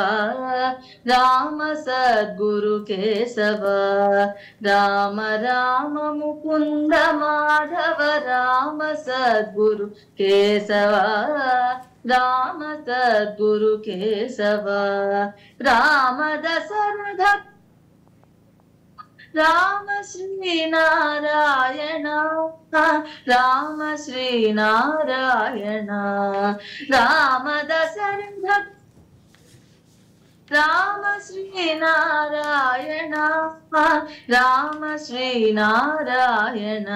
రామ సద్గురు కేశవ రామ రామ ముకుంద మాధవ రామ సద్గురు కేశవ రామ సద్గురు కేశవ రామ దశరథ రామ శ్రీనారాయణ రామ శ్రీనారాయణ రామ దశరథ రామ శ్రీనారాయణ రామ శ్రీనారాయణ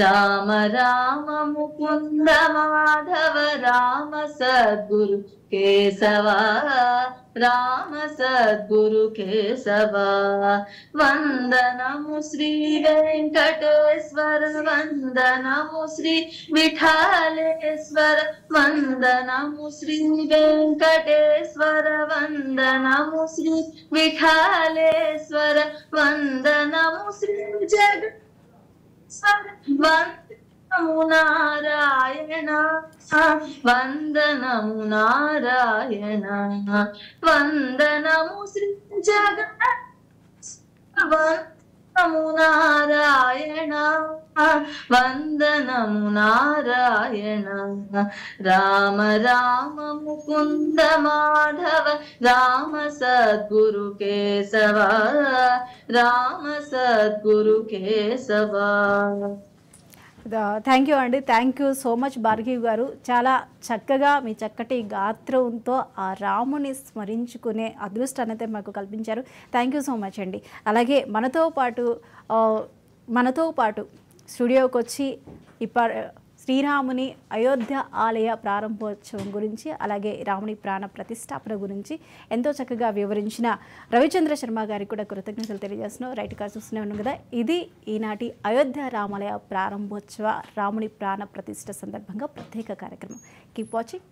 రామ రామ ముకుంద మాధవ రామ సద్గురు కేశవా రామ సద్గురు కేశవా వందనము శ్రీ వెంకటేశ్వర వందనము శ్రీ విఠాలేశ్వర వందనము శ్రీ వెంకటేశ్వర వందనము శ్రీ విఠాలేశ్వర వందనము శ్రీ జగ వందనము నారాయణ వందనము నారాయణ వందనము శ్రీ జగన్ వందనము నారాయణ వందనము నారాయణ రామ రామ ముకుంద మాధవ రామ సద్గురు కేశవ రామ సద్గురు కేశవ. థ్యాంక్ యూ అండి, thank you so much Bhargavi గారు. చాలా చక్కగా మీ చక్కటి గాత్రంతో ఆ రాముని స్మరించుకునే అదృష్టాన్ని అయితే మాకు కల్పించారు. థ్యాంక్ యూ సో మచ్ అండి. అలాగే మనతో పాటు స్టూడియోకి వచ్చి శ్రీరాముని అయోధ్య ఆలయ ప్రారంభోత్సవం గురించి, అలాగే రాముని ప్రాణ ప్రతిష్టాపన గురించి ఎంతో చక్కగా వివరించిన రవిచంద్ర శర్మ గారికి కూడా కృతజ్ఞతలు తెలియజేస్తున్నాం. రైట్ గా చూస్తూనే ఉన్నాం కదా, ఇది ఈనాటి అయోధ్య రామాలయ ప్రారంభోత్సవ రాముని ప్రాణ ప్రతిష్ట సందర్భంగా ప్రత్యేక కార్యక్రమం. Keep watching.